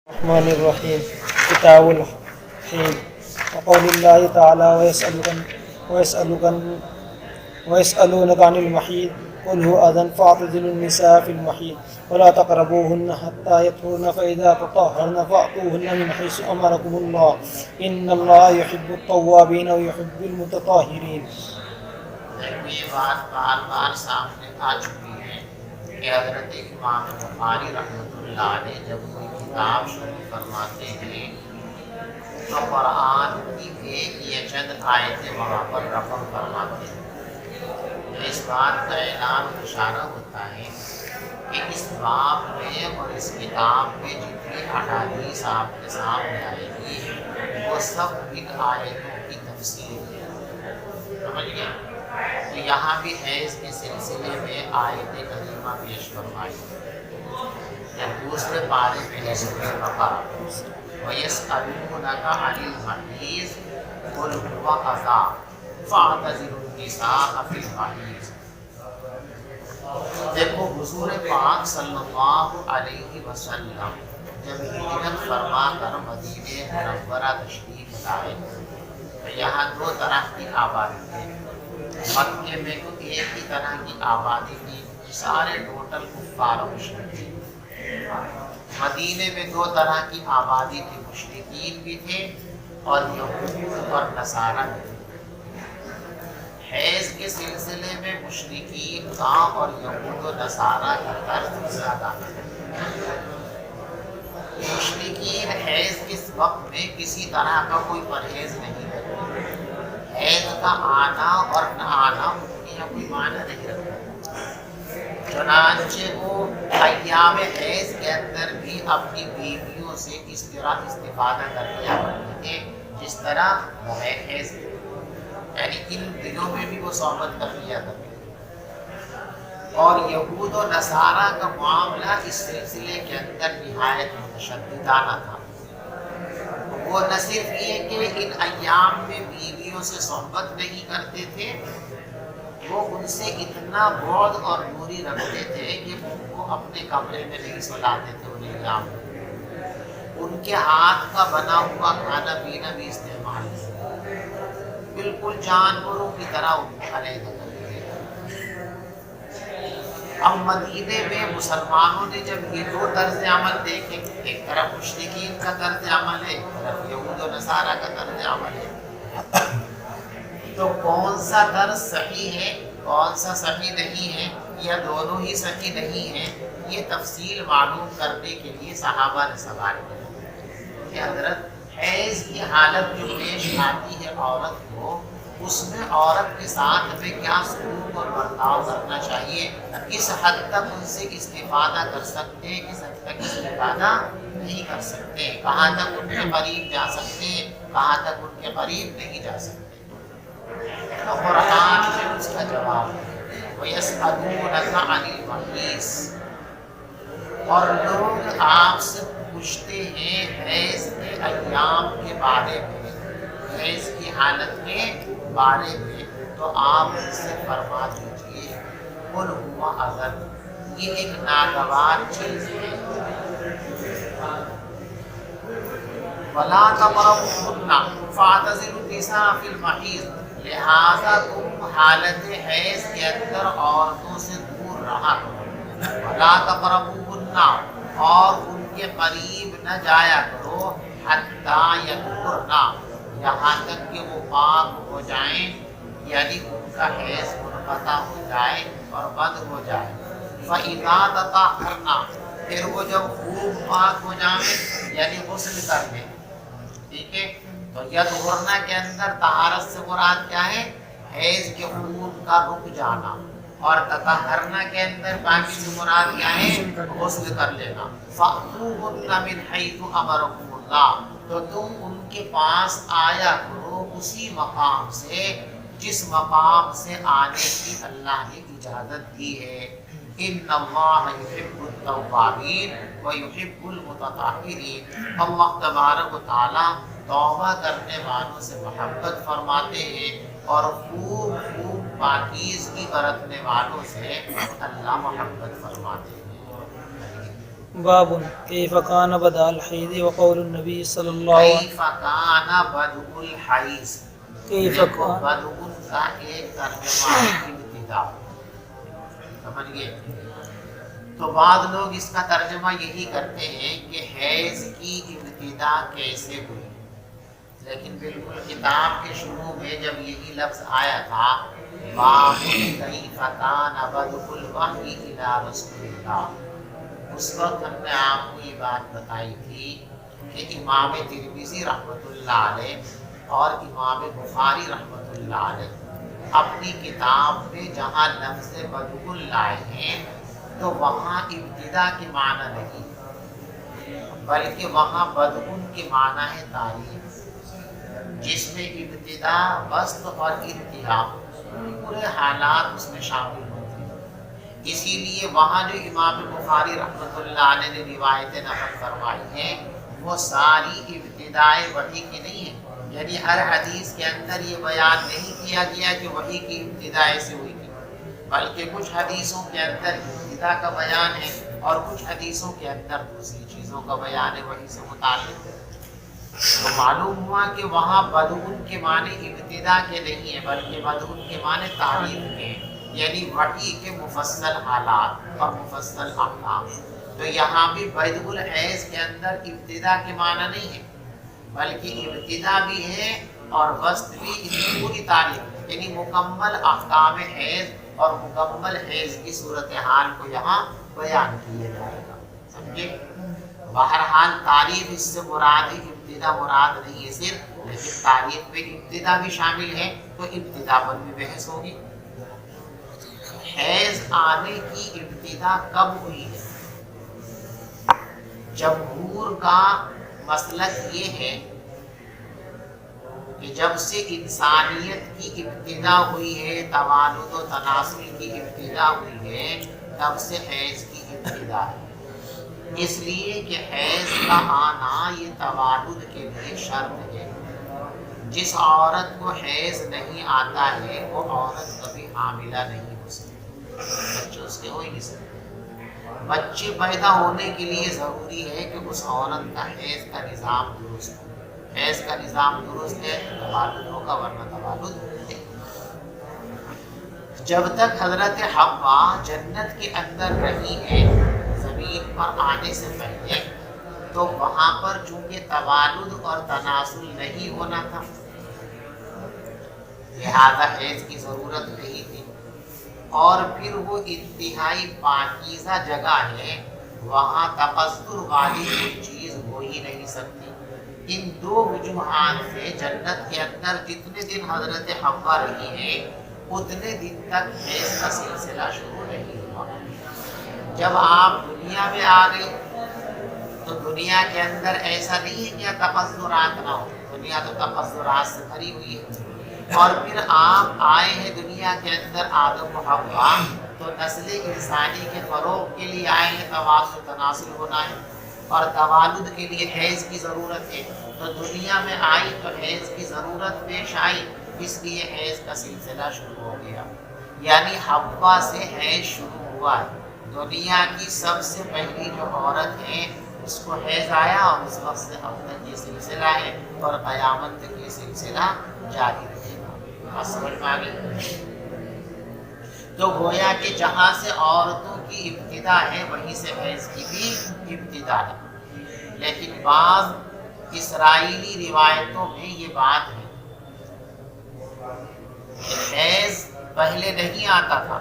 الرحمن الرحیم کتاب الحید وقول اللہ تعالی ويسألونك عن المحيض قل هو أذى فاعتزلوا النساء في المحيض ولا تقربوهن حتى يطهرن فإذا تطهرن فأتوهن من حيث أمركم الله إن الله يحب التوابين ويحب المتطهرين. یہ بات بار بار سامنے آ چکی ہے کہ حضرت امام بخاری رحمۃ اللہ علیہ جب کوئی کتاب شروع فرماتے ہیں تو قرآن کی ایک یا چند آیتیں وہاں پر رقم فرماتے ہیں. اس بات کا اعلان اشارہ ہوتا ہے کہ اس باب میں اور اس کتاب میں جتنی احادیث آپ کے سامنے آئے گی وہ سب ان آیتوں کی تفسیر ہے. سمجھ گئے؟ تو یہاں بھی حیض کے سلسلے میں آیت کریمہ پیش فرمائی یا دوسرے پارے میں سورہ بقرہ وَيَسْأَلُونَكَ عَنِ الْمَحِيضِ قُلْ هُوَ أَذًى فَاعْتَزِلُوا النِّسَاءَ فِي الْمَحِيضِ. دیکھو حضور پاک صلی اللہ علیہ وسلم جب ہجرت فرما کر مدینہ منورہ تشریف لائے تو یہاں دو طرح کی آبادی ہے. مکے میں تو ایک ہی طرح کی آبادی تھی، سارے ٹوٹل کفار و مشرکین. مدینے میں دو طرح کی آبادی تھی، مشرکین بھی تھے اور یہود اور نصارہ بھی تھے. حیض کے سلسلے میں مشرکین کا اور یہود و نصارہ کا طرز زیادہ ہے. مشرکین حیض کے وقت میں کسی طرح کا کوئی پرہیز نہیں کرتے. حیض کا آنا اور نہ آنا ان کے یہاں کوئی معنی نہیں رکھتا. چنانچہ وہ ایام حیض کے اندر بھی اپنی بیویوں سے اس طرح استفادہ کر لیا کرتے تھے جس طرح وہ حیض، یعنی ان دنوں میں بھی وہ صحبت کر لیا کرتے تھے. اور یہود و نصارہ کا معاملہ اس سلسلے کے اندر نہایت متشددانہ تھا. وہ نہ صرف یہ کہ ان ایام میں بیویوں سے صحبت نہیں کرتے تھے، وہ ان سے اتنا بعد اور دوری رکھتے تھے کہ ان کو اپنے کمرے میں نہیں سلاتے تھے. ان ایام میں ان کے ہاتھ کا بنا ہوا کھانا پینا بھی استعمال کرتے، بالکل جانوروں کی طرح ان کو علیحدہ کرتے تھے. اب مدینے میں مسلمانوں نے جب یہ دو طرز عمل دیکھے، ایک طرف مشرکین کا طرز عمل ہے، ایک طرف یہود و نصارہ کا طرز عمل ہے، تو کون سا طرز صحیح ہے کون سا صحیح نہیں ہے یا دونوں ہی صحیح نہیں ہے، یہ تفصیل معلوم کرنے کے لیے صحابہ نے سوال کیا کہ حضرت حیض کی حالت جو پیش آتی ہے عورت کو، اس میں عورت کے ساتھ ہمیں کیا سلوک اور برتاؤ کرنا چاہیے، کس حد تک ان سے استفادہ کر سکتے ہیں، کس حد تک استفادہ نہیں کر سکتے، کہاں تک ان کے قریب جا سکتے ہیں، کہاں تک ان کے قریب نہیں جا سکتے. تو قرآن میں اس کا جواب ہے وَيَسْأَلُونَكَ عَنِ الْمَحِيضِ، اور لوگ آپ سے پوچھتے ہیں حیض کے ایام کے بارے میں، حیض کی حالت کے بارے میں، تو آپ ان سے فرما دیجیے قُلْ هُوَ أَذًى، یہ ایک ناگوار چیز ہے. وَلَا تَقْرَبُوهُنَّ فَاعْتَزِلُوا النِّسَاءَ فِي الْمَحِيضِ، لہذا تم حالت حیض کے اندر عورتوں سے دور رہا کرو. وَلَا تَقْرَبُوهُنَّ، اور ان کے قریب نہ جایا کرو، حَتَّى يَطْهُرْنَ، یہاں تک کہ وہ پاک ہو جائیں، یعنی ان کا حیض منقطع ہو جائے اور بند ہو جائے. فَإِذَا تَطَهَّرْنَ، پھر وہ جب خوب پاک ہو جائیں یعنی غسل کر لیں. ٹھیک ہے، تو یطہرنا کے اندر طہارت سے مراد کیا ہے؟ حیض کے خون کا رک جانا. اور تطہرنا کے اندر باقی سے مراد کیا ہے؟ غسل کر لینا. فَأْتُوهُنَّ مِنْ حَيْثُ أَمَرَكُمُ اللَّهُ، تو تم ان کے پاس آیا کرو اسی مقام سے جس مقام سے آنے کی اللہ نے اجازت دی ہے. ان اللہ یحب التوابین ویحب المتطہرین، اللہ تبارک و تعالی توبہ کرنے والوں سے محبت فرماتے ہیں اور خوب خوب پاکیزگی برتنے والوں سے اللہ محبت فرماتے ہیں. باب کیف کان بدا الحید وقول النبی صلی اللہ علیہ کیف کان بدء الحیض، کیف دیکھو کان بدء کا ایک ترجمہ ہے ابتدا، سمجھ گئے؟ تو بعض لوگ اس کا ترجمہ یہی کرتے ہیں کہ حیض کی ابتدا کیسے ہوئی، لیکن بالکل کتاب کے شروع میں جب یہی لفظ آیا تھا باب کیف کان بدء الوحی الی رسول اللہ، اس وقت ہم نے آپ کو یہ بات بتائی تھی کہ امام ترمذی رحمۃ اللہ علیہ اور امام بخاری رحمۃ اللہ علیہ اپنی کتاب میں جہاں لفظ بدء لائے ہیں تو وہاں ابتدا کے معنی نہیں بلکہ وہاں بدء کے معنی ہے تاریخ، جس میں ابتدا، وسط اور انتہا پورے حالات اس میں شامل ہوتے ہیں۔ اسی لیے وہاں جو امام بخاری رحمۃ اللہ علیہ نے روایتیں نقل فرمائی ہیں وہ ساری ابتدائے وحی کی نہیں ہے، یعنی ہر حدیث کے اندر یہ بیان نہیں کیا گیا کہ وحی کی ابتدا ایسے ہوئی تھی، بلکہ کچھ حدیثوں کے اندر ابتدا کا بیان ہے اور کچھ حدیثوں کے اندر دوسری چیزوں کا بیان ہے وحی سے متعلق۔ تو معلوم ہوا کہ وہاں بدء کے معنی ابتدا کے نہیں ہیں بلکہ بدء کے معنی تعریف کے ہیں، یعنی وحی کے مفصل حالات اور مفصل احکام۔ تو یہاں بھی بدء الحیض کے اندر ابتدا کے معنی نہیں ہے بلکہ ابتدا بھی ہے اور وسط بھی، اس کی پوری تعریف، یعنی مکمل احکام حیض اور مکمل حیض کی صورتحال کو یہاں بیان کیا جائے گا، سمجھے؟ بہرحال تعریف اس سے مراد ہے، ابتدا مراد نہیں ہے صرف، لیکن تعریف میں ابتدا بھی شامل ہے تو ابتدا پر بھی بحث ہوگی۔ حیض آنے کی ابتدا کب ہوئی ہے؟ جمہور کا مسلک یہ ہے کہ جب سے انسانیت کی ابتدا ہوئی ہے، توالد و تناسل کی ابتدا ہوئی ہے، تب سے حیض کی ابتدا ہے، اس لیے کہ حیض کا آنا یہ توالد کے لیے شرط ہے۔ جس عورت کو حیض نہیں آتا ہے وہ عورت کبھی حاملہ نہیں ہو سکتی، بچے اس کے ہو ہی نہیں سکتے۔ بچے پیدا ہونے کے لیے ضروری ہے کہ اس عورت کا حیض کا نظام درست ہو، حیض کا نظام درست ہے تو توالد ہوگا، ورنہ توالد ہے۔ جب تک حضرت حوا جنت کے اندر رہی ہے زمین پر آنے سے پہلے، تو وہاں پر چونکہ توالد اور تناسل نہیں ہونا تھا لہذا حیض کی ضرورت نہیں تھی، اور پھر وہ انتہائی پاکیزہ جگہ ہے، وہاں تقصر والی کوئی چیز ہو ہی نہیں سکتی۔ ان دو وجوہات سے جنت کے اندر جتنے دن حضرت حوا رہی ہے اتنے دن تک حیض کا سلسلہ شروع نہیں ہوا۔ جب آپ دنیا میں آ گئی تو دنیا کے اندر ایسا نہیں ہے کہ تقصرات نہ ہو، دنیا تو تقصرات سے بھری ہوئی ہے۔ اور پھر آپ آئے ہیں دنیا کے اندر آدم و حوا، تو نسل انسانی کے فروغ کے لیے آئے ہیں، توالد و تناسل ہونا ہے، اور توالد کے لیے حیض کی ضرورت ہے۔ تو دنیا میں آئی تو حیض کی ضرورت پیش آئی، اس لیے حیض کا سلسلہ شروع ہو گیا، یعنی حوا سے حیض شروع ہوا ہے۔ دنیا کی سب سے پہلی جو عورت ہے اس کو حیض آیا، اور اس وقت سے اب تک یہ سلسلہ ہے اور قیامت تک یہ سلسلہ جاری رہے گا۔ بات سمجھ میں آ گئی؟ تو گویا کہ جہاں سے عورتوں کی ابتدا ہے وہیں سے حیض کی بھی ابتدا ہے، لیکن بعض اسرائیلی روایتوں میں یہ بات ہے کہ حیض پہلے نہیں آتا تھا۔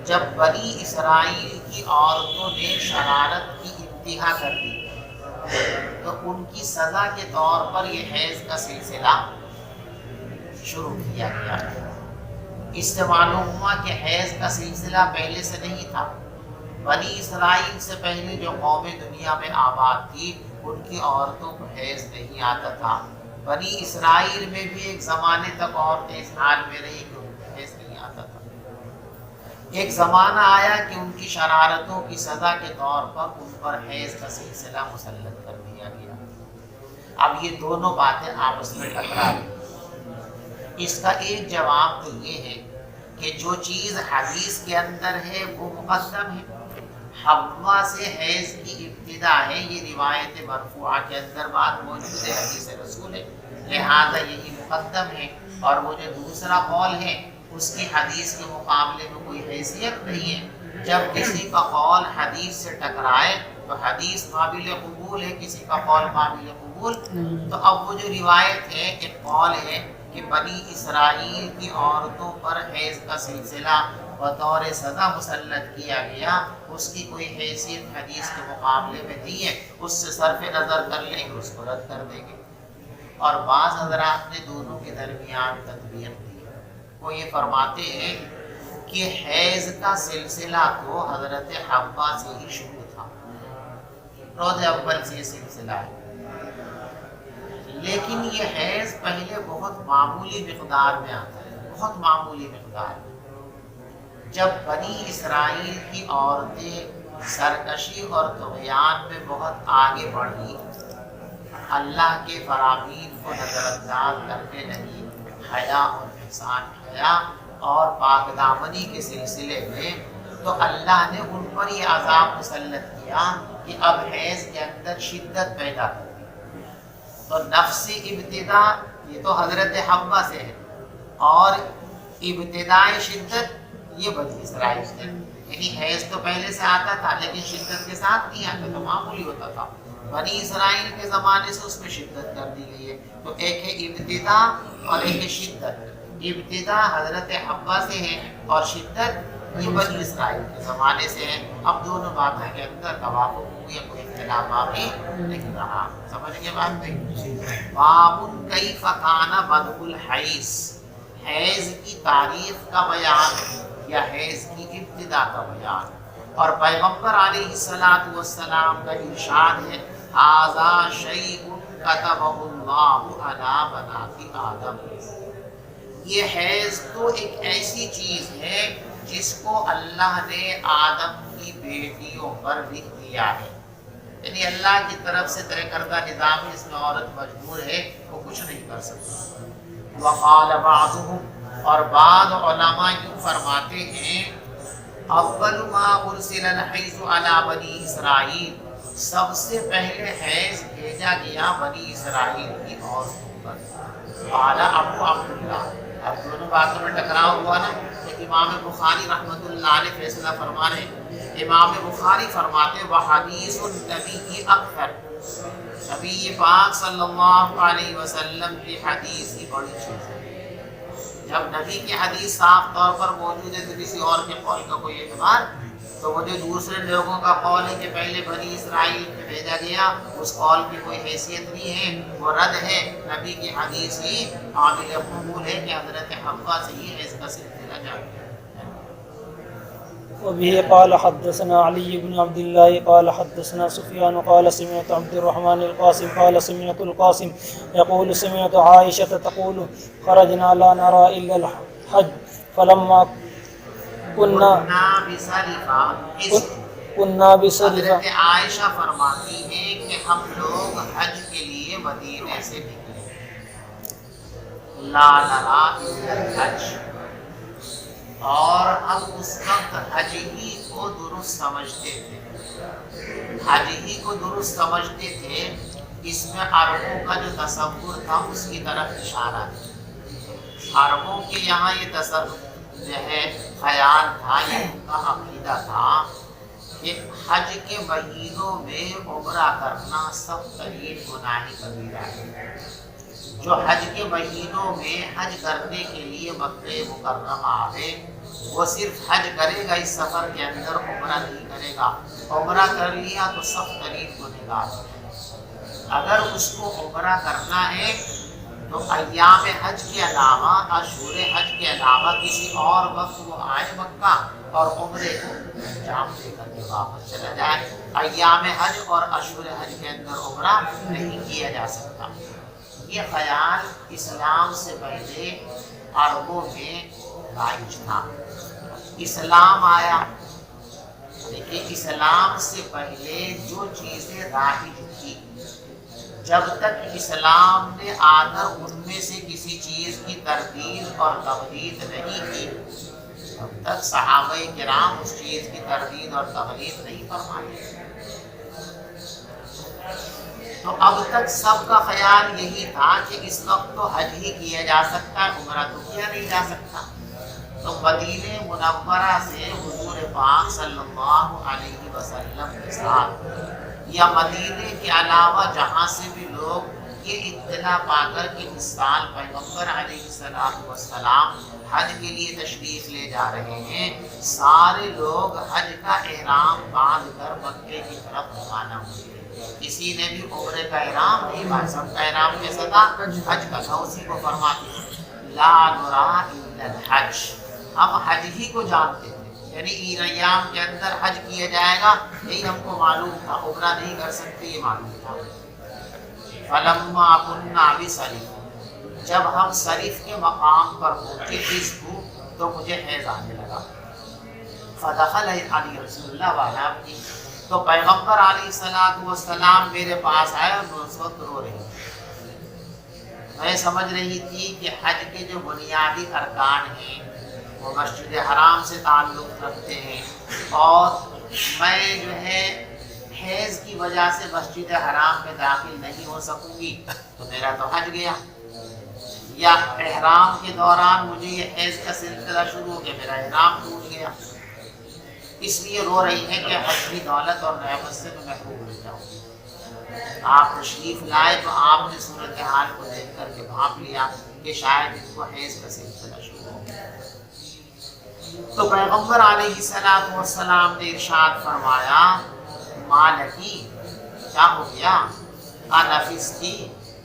جب بنی اسرائیل کی عورتوں نے شرارت کی انتہا کر دی تو ان کی سزا کے طور پر یہ حیض کا سلسلہ شروع کیا گیا۔ اس سے معلوم ہوا کہ حیض کا سلسلہ پہلے سے نہیں تھا۔ بنی اسرائیل سے پہلے جو قومیں دنیا میں آباد تھی ان کی عورتوں کو حیض نہیں آتا تھا۔ بنی اسرائیل میں بھی ایک زمانے تک عورتیں اس حال میں رہی کہ ان کو حیض نہیں آتا تھا۔ ایک زمانہ آیا کہ ان کی شرارتوں کی سزا کے طور پر ان پر حیض کا سلسلہ مسلط کر دیا گیا۔ اب یہ دونوں باتیں آپس میں ٹکرا رہی۔ اس کا ایک جواب تو یہ ہے کہ جو چیز حدیث کے اندر ہے وہ مقدم ہے، حوا سے حیض کی ابتدا ہے، یہ روایت مرفوعہ کے اندر بات موجود ہے، حدیث رسول ہے، لہذا یہی مقدم ہے، اور وہ جو دوسرا قول ہے اس کی حدیث کے مقابلے میں کوئی حیثیت نہیں ہے۔ جب کسی کا قول حدیث سے ٹکرائے تو حدیث قابل قبول ہے، کسی کا قول قابل قبول، تو اب وہ جو روایت ہے، ایک قول ہے کہ بنی اسرائیل کی عورتوں پر حیض کا سلسلہ بطور سزا مسلط کیا گیا، اس کی کوئی حیثیت حدیث کے مقابلے میں نہیں ہے، اس سے صرف نظر کر لیں گے، اس کو رد کر دیں گے۔ اور بعض حضرات نے دونوں کے درمیان تطبیق دی ہے، وہ یہ فرماتے ہیں کہ حیض کا سلسلہ تو حضرت حوا سے ہی شروع تھا، روز اول سے یہ سلسلہ ہے، لیکن یہ حیض پہلے بہت معمولی مقدار میں آتا ہے، بہت معمولی مقدار میں۔ جب بنی اسرائیل کی عورتیں سرکشی اور طغیان میں بہت آگے بڑھی، اللہ کے فرامین کو نظر انداز کرنے لگی، حیا اور احسان حیا اور پاک دامنی کے سلسلے میں، تو اللہ نے ان پر یہ عذاب مسلط کیا کہ اب حیض کے اندر شدت پیدا کر دی۔ تو نفس ابتدا یہ تو حضرت حوا سے ہے، اور ابتدائی شدت یہ بنی اسرائیل سے، یعنی حیض تو پہلے سے آتا تھا لیکن شدت کے ساتھ نہیں آتا تھا، معمولی ہوتا تھا۔ بنی اسرائیل کے زمانے سے اس میں شدت کر دی گئی ہے، تو ایک ہے ابتدا اور ایک ہے شدت۔ ابتدا حضرت حوا سے ہے اور شدت یہ بنی اسرائیل کے زمانے سے ہے۔ اب دونوں باتوں کے اندر توافق ہوئی، کوئی اختلاف باقی نہیں رہا، سمجھ گئے بات نہیں؟ باب کیف کان بدء الحیض، حیض کی تاریخ کا بیان یا حیض کی ابتدا کا بیان، اور پیغمبر علیہ الصلوۃ والسلام کا ارشاد ہے ھذا شیء کتبہ اللہ علی بنات آدم، یہ حیض تو ایک ایسی چیز ہے جس کو اللہ نے آدم کی بیٹیوں پر لکھ دیا ہے، یعنی اللہ کی طرف سے طے کردہ نظام ہے، اس میں عورت مجبور ہے، وہ کچھ نہیں کر سکتی۔ وقال بعضهم، اور بعض علماء یوں فرماتے ہیں اول ما ارسل الحیض علی بنی اسرائیل، سب سے پہلے حیض بھیجا گیا بنی اسرائیل کی عورتوں پر۔ قال ابو عبداللہ، اب دونوں باتوں میں ٹکراؤ ہوا نا، کہ امام بخاری رحمۃ اللہ علیہ فیصلہ فرما رہے، امام بخاری فرماتے وحدیث النبی اکثر، نبی پاک صلی اللہ علیہ وسلم کی حدیث کی بڑی چیز ہے۔ جب نبی کی حدیث صاف طور پر موجود ہے تو کسی اور کے قول کا کوئی اعتبار، تو وہ جو دوسرے لوگوں کا قول ہے کہ پہلے بنی اسرائیل میں بھیجا گیا، اس قول کی کوئی حیثیت نہیں ہے، وہ رد ہے۔ نبی کی حدیث ہی قابل قبول ہے کہ حضرت حوا سے ہی اس کا سلسلہ جاری ہے۔ وبه قال حدثنا علي بن عبد الله قال حدثنا سفيان قال سمعت عبد الرحمن القاسم قال سمعت القاسم يقول سمعت عائشة تقول خرجنا لا نرى إلا الحج فلما كنا بسرفة، حضرت عائشہ فرماتی ہیں کہ ہم لوگ حج کے لیے مدینے سے نکلے، لا نرى إلا الحج، اور ہم اس وقت حج ہی کو درست سمجھتے تھے، حج ہی کو درست سمجھتے تھے، اس میں عربوں کا جو تصور تھا اس کی طرف اشارہ ہے۔ عربوں کے یہاں یہ تصور جو ہے خیال تھا، یہ ان کا عقیدہ تھا کہ حج کے مہینوں میں عمرہ کرنا سخت ترین گناہ کبیرہ ہے۔ جو حج کے مہینوں میں حج کرنے کے لیے مکہ مکرمہ آئے، وہ صرف حج کرے گا، اس سفر کے اندر عمرہ نہیں کرے گا، عمرہ کر لیا تو سخت ترین گنہگار ہے۔ اگر اس کو عمرہ کرنا ہے تو ایام حج کے علاوہ، اشہر حج کے علاوہ کسی اور وقت وہ آئے مکہ اور عمرے کو انجام دے کر کے واپس چلا جائے۔ ایام حج اور اشہر حج کے اندر عمرہ نہیں کیا جا سکتا۔ یہ خیال اسلام سے پہلے عربوں میں رائج تھا۔ اسلام آیا، لیکن اسلام سے پہلے جو چیزیں رائج تھی، جب تک اسلام نے آ کر ان میں سے کسی چیز کی تردید اور تبدید نہیں کی، اب تک صحابہ کرام اس چیز کی تردید اور تغلیظ نہیں فرمائی. تو اب تک سب کا خیال یہی تھا کہ اس وقت تو حج ہی کیا جا سکتا ہے، عمرہ تو کیا نہیں جا سکتا. تو مدینہ منورہ سے حضور پاک صلی اللہ علیہ وسلم کے ساتھ یا مدینہ کے علاوہ جہاں سے بھی لوگ یہ اطلاع پا کر کہ اس سال پیغمبر علیہ السلام حج کے لیے تشریف لے جا رہے ہیں، سارے لوگ حج کا احرام باندھ کر مکے کی طرف روانہ ہوئے. کسی نے بھی عمرے کا احرام نہیں باندھا، سب کا احرام کیسا تھا؟ حج کا تھا. اسی کو فرماتے ہیں لا نرا الا الحج، ہم حج ہی کو جانتے تھے، یعنی ان ایام کے اندر حج کیا جائے گا یہی ہم کو معلوم تھا، عمرہ نہیں کر سکتے یہ معلوم تھا. فلما كنا بصریف، جب ہم صریف کے مقام پر پہنچے اس کو تو مجھے حیض آنے لگا. فدخل علی رسول اللہ والا کی، تو پیغمبر علیہ السلام میرے پاس آئے اور میں اس وقت رو رہی تھی. میں سمجھ رہی تھی کہ حج کے جو بنیادی ارکان ہیں وہ مسجد حرام سے تعلق رکھتے ہیں، اور میں جو ہے حیض کی وجہ سے مسجد حرام میں داخل نہیں ہو سکوں گی تو میرا تو حج گیا، یا احرام کے دوران مجھے یہ حیض کا سلسلہ شروع ہو گیا، میرا احرام ٹوٹ گیا، اس لیے رو رہی ہے کہ حج کی دولت اور نعمت سے میں محروم ہو جاؤں. آپ تشریف لائے تو آپ نے صورتحال کو دیکھ کر کے بھانپ لیا کہ شاید ان کو حیض کا سلسلہ شروع ہو گیا. تو پیغمبر علیہ السلام نے ارشاد فرمایا مالکی، کیا ہو گیا؟ انفستی،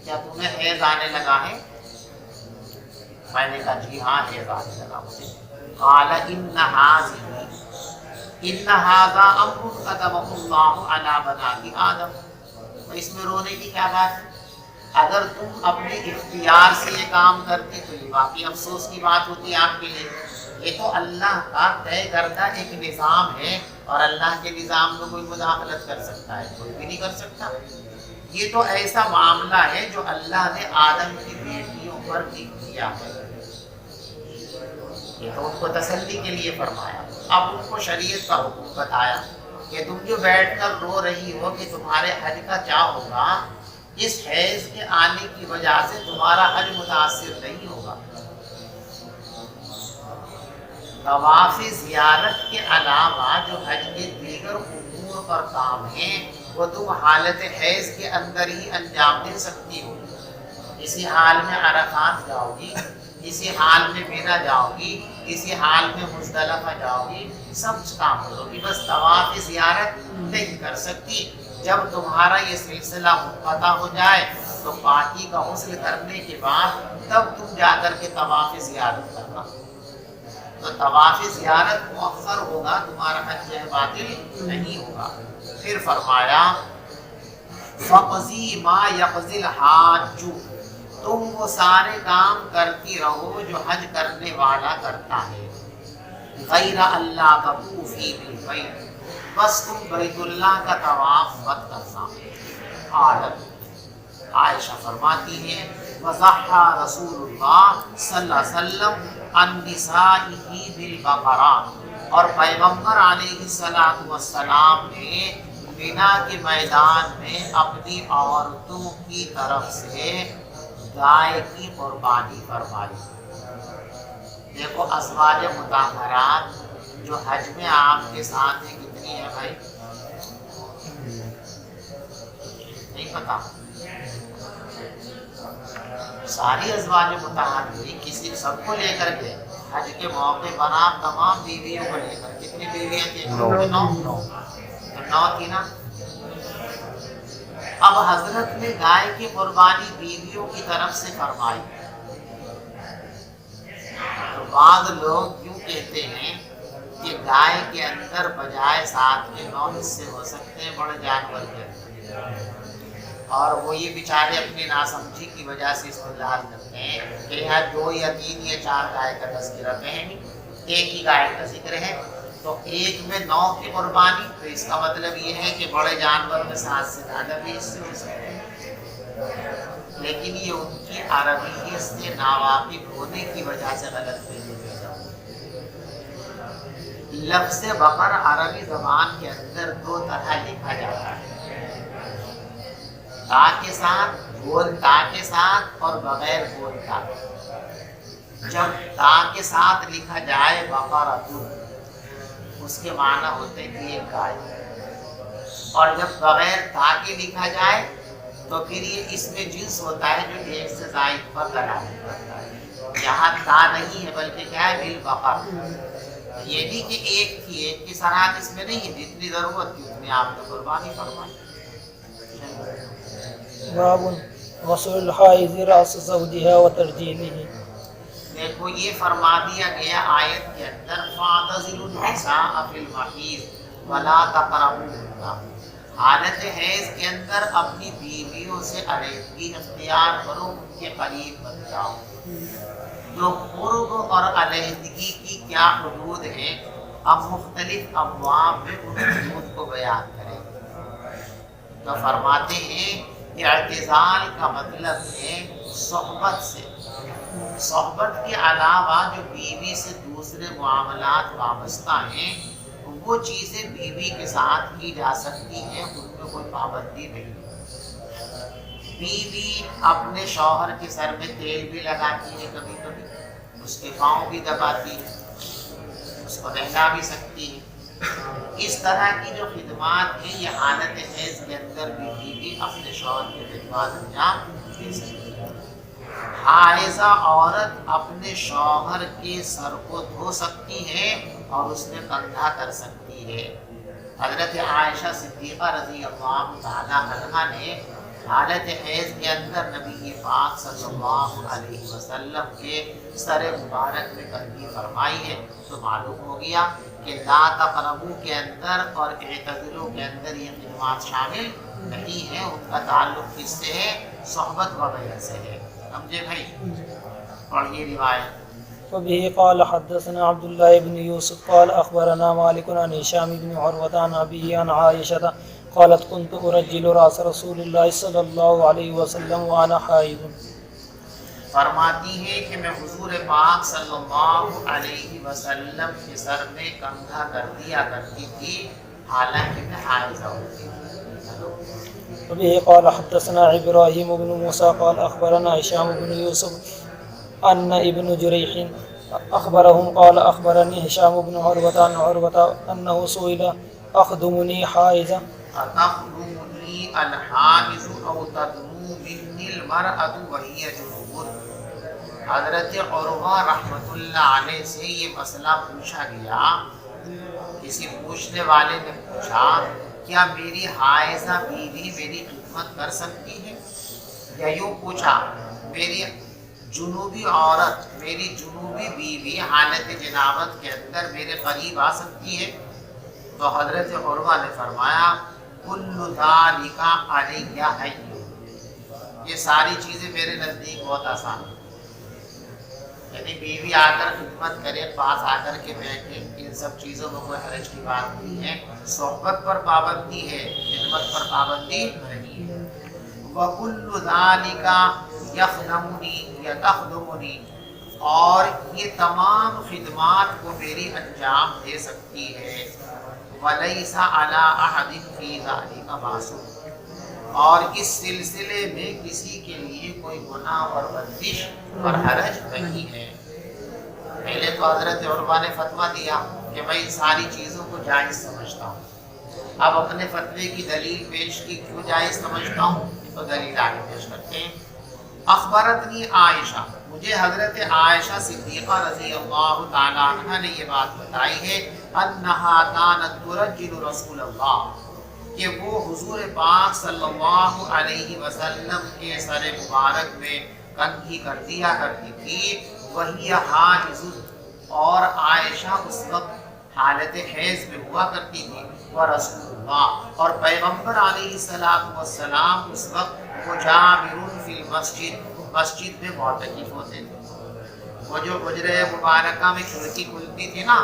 کیا تمہیں حیض آنے لگا ہے؟ میں نے کہا جی ہاں حیض آنے لگا مجھے. قال ان هذا امر كتبه الله على بنات آدم. اس میں رونے کی کیا بات ہے؟ اگر تم اپنے اختیار سے یہ کام کرتے تو یہ باقی افسوس کی بات ہوتی ہے آپ کے لیے. یہ تو اللہ کا طے کردہ ایک نظام ہے، اور اللہ کے نظام میں کوئی مداخلت کر سکتا ہے؟ کوئی بھی نہیں کر سکتا. یہ تو ایسا معاملہ ہے جو اللہ نے آدم کی بیٹیوں پر بھی کیا ہے. یہ تو ان کو تسلی کے لیے فرمایا. اب ان کو شریعت کا حکم بتایا کہ تم جو بیٹھ کر رو رہی ہو کہ تمہارے حج کا کیا ہوگا، اس حیض کے آنے کی وجہ سے تمہارا حج متاثر نہیں ہوگا. طواف زیارت کے علاوہ جو حج کے دیگر امور پر کام ہیں وہ تم حالت حیض کے اندر ہی انجام دے سکتی ہو. اسی حال میں عرفات جاؤ گی، اسی حال میں مینا جاؤ گی، اسی حال میں مزدلفہ جاؤ گی، سب کام کرو گی. بس طواف زیارت نہیں کر سکتی. جب تمہارا یہ سلسلہ منقطع ہو جائے تو پاکی کا غسل کرنے کے بعد تب تم جا کر کے طواف زیارت کرنا. تو طواف زیارت مؤخر ہوگا، تمہارا حج باطل نہیں ہوگا. پھر فرمایا فَقْضِي مَا يَقْضِي الْحَاجُّ، تم وہ سارے کام کرتی رہو جو حج کرنے والا کرتا ہے. غیر اللہ تطوفی بالبیت، بس تم بیت اللہ کا طواف مت کرنا. قالت، عائشہ فرماتی ہیں وضحى رسول اللہ صلی اللہ علیہ وسلم عن نسائه بالبقرہ، اور پیغمبر علیہ السلام نے مینا کے میدان میں اپنی عورتوں کی طرف سے گائے کی قربانی فرمائی. دیکھو ازواج مطہرات جو حج میں آپ کے ساتھ ہیں کتنی ہیں بھائی؟ نہیں پتا. ساری ازواج مطہرات ہوئی، کسی سب کو لے کر کے حج کے موقع پر آپ تمام بیویوں کو لے کر، کتنی بیویاں تھیں؟ 9 تھی نا. اب حضرت نے گائے کی قربانی بیویوں کی طرف سے فرمائی. تو بعض لوگ کیوں کہتے ہیں کہ گائے کے اندر بجائے 7 کے 9 حصے ہو سکتے ہیں بڑے جانور کے اندر، اور وہ یہ بیچارے اپنی ناسمجھی کی وجہ سے اس کو لحاظ کرتے ہیں کہ یہاں 2 یا 3 یا 4 گائے کا تذکرہ ہے، ایک ہی گائے کا ذکر ہے، تو ایک میں 9 کی قربانی، تو اس کا مطلب یہ ہے کہ بڑے جانور میں 7 سے زیادہ بھی حصے ہو سکتے ہیں. لیکن یہ ان کی عربی سے ناواقف ہونے کی وجہ سے غلط فہمی ہے. لفظ بقر عربی زبان کے اندر دو طرح لکھا جاتا ہے، تا کے ساتھ، گول تا کے ساتھ اور بغیر گول تا۔ جب تا کے ساتھ لکھا جائے بقرۃ، اس کے معنی ہوتے ہیں ایک گائے، اور جب بغیر تا کے لکھا جائے تو پھر یہ اس میں جنس ہوتا ہے جو ایک سے زائد پر دلالت کرتا ہے۔ یہاں تا نہیں ہے بلکہ کیا ہے، بالبقر، یہ بھی کہ ایک تھی، ایک کی سراحت اس میں نہیں ہے، جتنی ضرورت تھی اتنی آپ نے قربانی فرمائی۔ باب غسل الحائض رأس زوجها وترجيله۔ دیکھو یہ فرما دیا گیا آیت کے اندر فَاعْتَزِلُوا النِّسَاءَ فِي الْمَحِيضِ وَلَا تَقْرَبُوهُنَّ، حالت حیض کے اندر اپنی بیویوں سے علیحدگی اختیار کرو، ان کے قریب مت جاؤ۔ تو قرب اور علیحدگی کی کیا حدود ہیں، اب مختلف ابواب میں ان حدود کو بیان کریں گے۔ تو فرماتے ہیں کہ اعتزال کا مطلب ہے صحبت سے، صحبت کے علاوہ جو بیوی سے دوسرے معاملات وابستہ ہیں وہ چیزیں بیوی کے ساتھ کی جا سکتی ہیں، ان میں کوئی پابندی نہیں۔ بیوی اپنے شوہر کے سر میں تیل بھی لگاتی ہے، کبھی کبھی اس کے پاؤں بھی دباتی ہے، اس کو نہلا بھی سکتی ہے۔ اس طرح کی جو خدمات ہیں یہ حالت حیض کے اندر بھی بیوی اپنے شوہر کی خدمات انجام دے سکتی ہے۔ حائضہ عورت اپنے شوہر کے سر کو دھو سکتی ہے اور اس میں کندھا کر سکتی ہے۔ حضرت عائشہ صدیقہ رضی اللہ تعالیٰ عنہا نے حالت حیض کے اندر نبی پاک صلی اللہ علیہ وسلم کے سر مبارک میں کنگھی فرمائی ہے، تو معلوم ہو گیا کہ لا تقربوا کے اندر اور اعتزلوا کے اندر یہ خدمات شامل نہیں ہیں، ان کا تعلق کس سے ہے، صحبت وغیرہ سے ہے۔ سمجھے بھائی؟ اور یہ روایت وبه قال حدثنا عبد الله بن يوسف قال أخبرنا مالك عن هشام بن عروة عن أبيه عن عائشة قالت كنت أرجل رأس رسول الله صلى الله عليه وسلم وأنا حائض۔ فرماتی ہے کہ میں حضور پاک صلی اللہ علیہ وسلم کے سر میں کنگھا کر دیا کرتی تھی حالانکہ میں حائضہ ہوتی تھی۔ وبه قال حدثنا إبراهيم بن موسى قال أخبرنا هشام بن يوسف أن ابن جريح أخبرهم قال أخبرني هشام بن عروة عن عروة أنه سئل أخدمني حائضة أتخدمني الحائض أو تدنو مني المرأة وهي جنوب۔ حضرت عروہ رحمۃ اللہ علیہ سے یہ مسئلہ پوچھا گیا، کسی پوچھنے والے نے پوچھا کیا میری حائضہ بیوی میری خدمت کر سکتی ہے، یا یوں پوچھا میری جنوبی عورت، میری جنوبی بیوی حالت جنابت کے اندر میرے قریب آ سکتی ہے؟ تو حضرت عروہ نے فرمایا کل ذالک علی حی، یہ ساری چیزیں میرے نزدیک بہت آسان ہیں۔ یعنی بیوی آ کر خدمت کرے، پاس آ کر کے بیٹھے، ان سب چیزوں میں کوئی حرج کی بات نہیں ہے۔ صحبت پر پابندی ہے، خدمت پر پابندی نہیں ہے۔ وَكُلُّ ذَلِكَ يَخْدَمُنِي يَتَخْدُمُنِي، اور یہ تمام خدمات کو میری انجام دے سکتی ہے۔ وَلَيْسَ عَلَىٰ أَحَدٍ فِي ذَلِكَ بَأْسٌ، اور اس سلسلے میں کسی کے لیے کوئی گناہ اور بندش اور حرج نہیں ہے۔ پہلے تو حضرت عروہ نے فتویٰ دیا کہ میں ان ساری چیزوں کو جائز سمجھتا ہوں، اب اپنے فتوے کی دلیل پیش کی، کیوں جائز سمجھتا ہوں، تو دلیل آگے پیش کرتے ہیں۔ اخبرتنی عائشہ، مجھے حضرت عائشہ صدیقہ رضی اللہ تعالیٰ عنہ نے یہ بات بتائی ہے، انہا کانت ترجل رسول اللہ، کہ وہ حضور پاک صلی اللہ علیہ وسلم کے سر مبارک میں کنگھی کر دیا کرتی تھی، وہی حائض، اور عائشہ اس وقت حالت حیض میں ہوا کرتی تھی، ورسول اللہ، اور پیغمبر علیہ السلام اس وقت مجاور فی المسجد، مسجد میں معتکف ہوتے تھے۔ وہ جو حجرہ مبارکہ میں کھڑکی کھلتی تھی نا،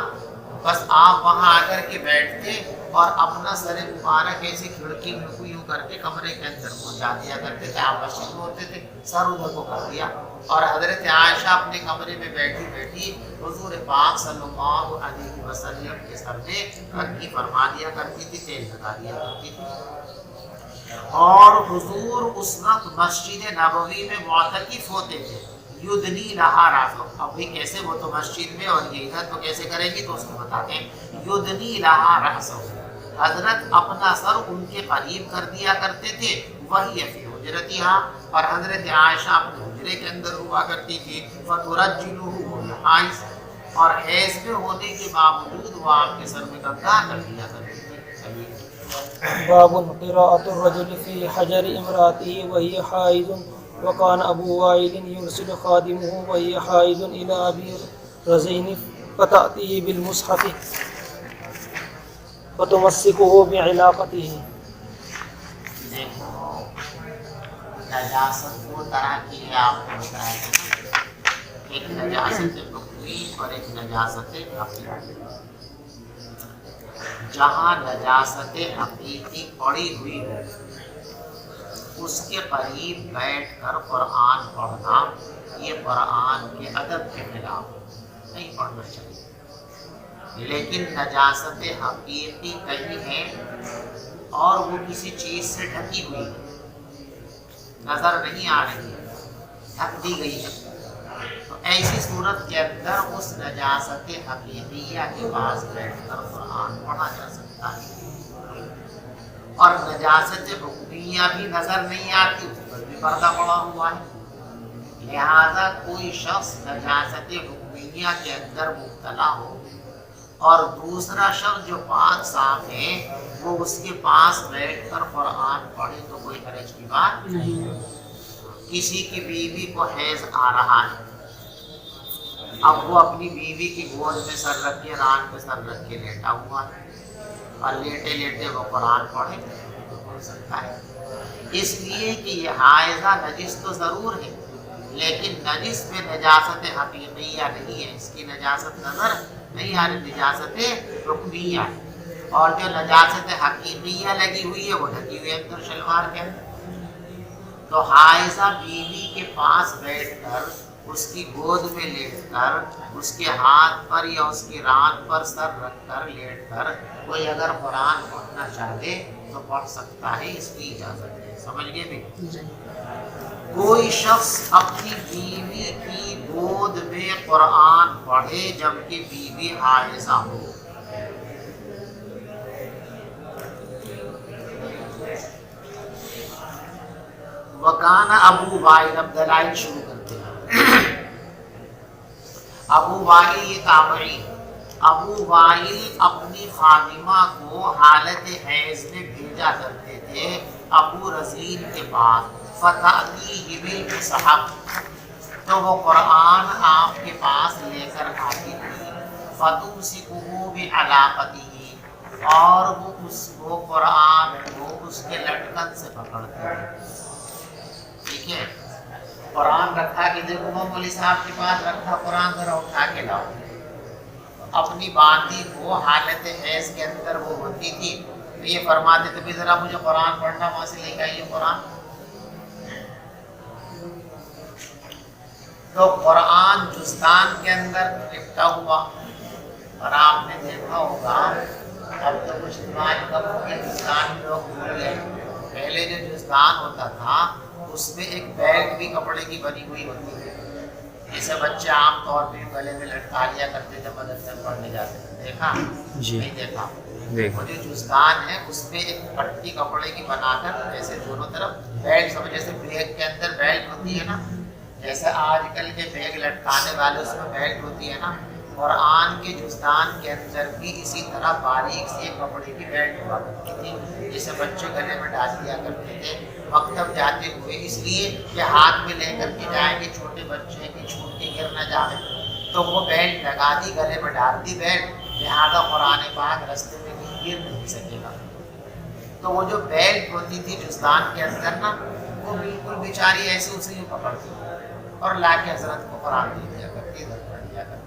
بس آپ وہاں آ کر کے بیٹھتے اور اپنا سر مبارک ایسی کھڑکی میں کو یوں کر کے کمرے کے اندر پہنچا دیا کرتے تھے. آپ مسجد میں ہوتے تھے, سر ادھر کو کر دیا, اور حضرت عائشہ اپنے کمرے میں بیٹھی بیٹھی حضور پاک صلی اللہ علیہ وسلم کے سر میں رکھی فرما دیا کرتی تھی, تیل لگا دیا کرتی تھی. اور حضور اس وقت مسجد نبوی میں معتکف ہوتے تھے. یدنی لہا راسو, اب بھی کیسے, وہ تو مسجد میں اور یہ ادھر تو کیسے کرے گی, تو اس کو بتاتے ہیں. یدنی لہا راسو, حضرت اپنا سر ان کے قریب کر دیا کرتے تھے. وہی فی حجرتہا, اور حضرت عائشہ اپنے حجرے کے اندر ہوا کرتی تھی. فترجلہ حائض, اور حیض میں ہونے کے باوجود وہ آپ کے سر میں گنگا کر دیا کرتی تھی. باب قراءة الرجل في حجر امرأته وهي حائض. وكان أبو وائل يرسل خادمه وهي حائض إلى أبي رزين فتأتيه بالمصحف فتمسكه بعلاقته. دیکھو نجاست دو طرح کی ہے, آپ کو بتایا, ایک نجاست بقوی اور ایک نجاست حقیقی. جہاں نجاست حقیقی پڑی ہوئی ہو اس کے قریب بیٹھ کر قرآن پڑھنا یہ قرآن کے ادب کے خلاف نہیں پڑھنا چاہیے. لیکن نجاست حقیقی کہیں ہے اور وہ کسی چیز سے ڈھکی ہوئی ہے, نظر نہیں آ رہی ہے, ڈھک دی گئی ہے, تو ایسی صورت کے اندر اس نجاست حقیقیہ کے پاس بیٹھ کر قرآن پڑھا جا سکتا ہے. اور نجاست حکمیہ بھی نظر نہیں آتی, اس پر بھی پردہ پڑا ہوا ہے. لہذا کوئی شخص نجاست حکمیہ کے اندر مبتلا ہو اور دوسرا شخص جو پاک صاف ہے وہ اس کے پاس بیٹھ کر قرآن پڑھے تو کوئی حرج کی بات نہیں. کسی کی بیوی کو حیض آ رہا ہے, اب وہ اپنی بیوی کی گود میں سر رکھ کے, ران پہ سر رکھ کے لیٹا ہوا ہے, اور لیٹے لیٹے وہ قرآن پڑھے تو ہو سکتا ہے. اس لیے کہ یہ حائضہ نجس تو ضرور ہے, لیکن نجس میں نجاست حقیقیہ نہیں ہے, اس کی نجاست نظر نہیں آ رہی, نجاست حکمیہ ہے. اور جو نجاست حقیقیہ لگی ہوئی ہے وہ ڈھکی ہوئی ہے اندر شلوار کے اندر. تو حائضہ بیوی کے پاس بیٹھ کر, اس کی گود میں لیٹ کر, اس کے ہاتھ پر یا اس کی ران پر سر رکھ کر لیٹ کر کوئی اگر قرآن پڑھنا چاہے تو پڑھ سکتا ہے, اس کی اجازت ہے. سمجھ گئے بھی؟ کوئی شخص اپنی بیوی کی گود میں قرآن پڑھے جبکہ بیوی حائضہ ہو, وکانا ابو وائل, اب دلائل شروع کرتے ہیں. ابو وائل یہ تابعی, ابو وائل اپنی خادمہ کو حالت حیض میں بھیجا کرتے تھے ابو رزین کے پاس. فتأتیہ بالمصحف, تو وہ قرآن آپ کے پاس لے کر آتی تھی. فتمسکہ بعلاقتہ, اور وہ اس کو قرآن کو اس کے لٹکن سے پکڑتے تھے. ٹھیک ہے, قرآن رکھا کہ دیکھو مولوی صاحب کے پاس رکھا قرآن, ذرا اٹھا کے لاؤ. اپنی باندھی کو حالت حیض کے اندر وہ ہوتی تھی تو یہ فرماتے تھے بھی ذرا مجھے قرآن پڑھنا, وہاں سے لے کے آئیے قرآن. تو قرآن جزدان کے اندر لپٹا ہوا, اور آپ نے دیکھا ہوگا اب تو کچھ دماغ کم ہو گیا, جزدان لوگ بھول گئے. پہلے جو جزدان ہوتا تھا اس میں ایک بیلٹ بھی کپڑے کی بنی ہوئی ہوتی تھی, جیسے بچے عام طور پہ گلے میں لٹکا لیا کرتے تھے مدرسے میں پڑھنے جاتے تھے. دیکھا جی, نہیں دیکھا؟ وہ جو جزدان ہے اس میں ایک پٹی کپڑے کی بنا کر ایسے دونوں طرف بیلٹ, سمجھ جیسے بیگ کے اندر بیلٹ ہوتی ہے نا, جیسے آج کل کے بیگ لٹکانے والے اس میں بیلٹ ہوتی ہے نا, قرآن کے جزدان کے اندر بھی اسی طرح باریک سی کپڑے کی بیلٹ ہوا کرتی تھی, جسے بچے گلے میں ڈال دیا کرتے تھے مکتب جاتے ہوئے, اس لیے کہ ہاتھ میں لے کر کے جائیں گے چھوٹے بچے کی چھوٹ کے گر نہ جائے, تو وہ بیلٹ لگا دی, گلے میں ڈال دی بیلٹ, لہٰذا قرآن پاک رستے میں کہیں گر نہیں سکے گا. تو وہ جو بیلٹ ہوتی تھی جزدان کے اندر نا, وہ بالکل بیچاری ایسے اسے یوں پکڑتی اور لا کے حضرت کو قرآن دے دیا کرتی, ادھر پڑھ لیا کرتے.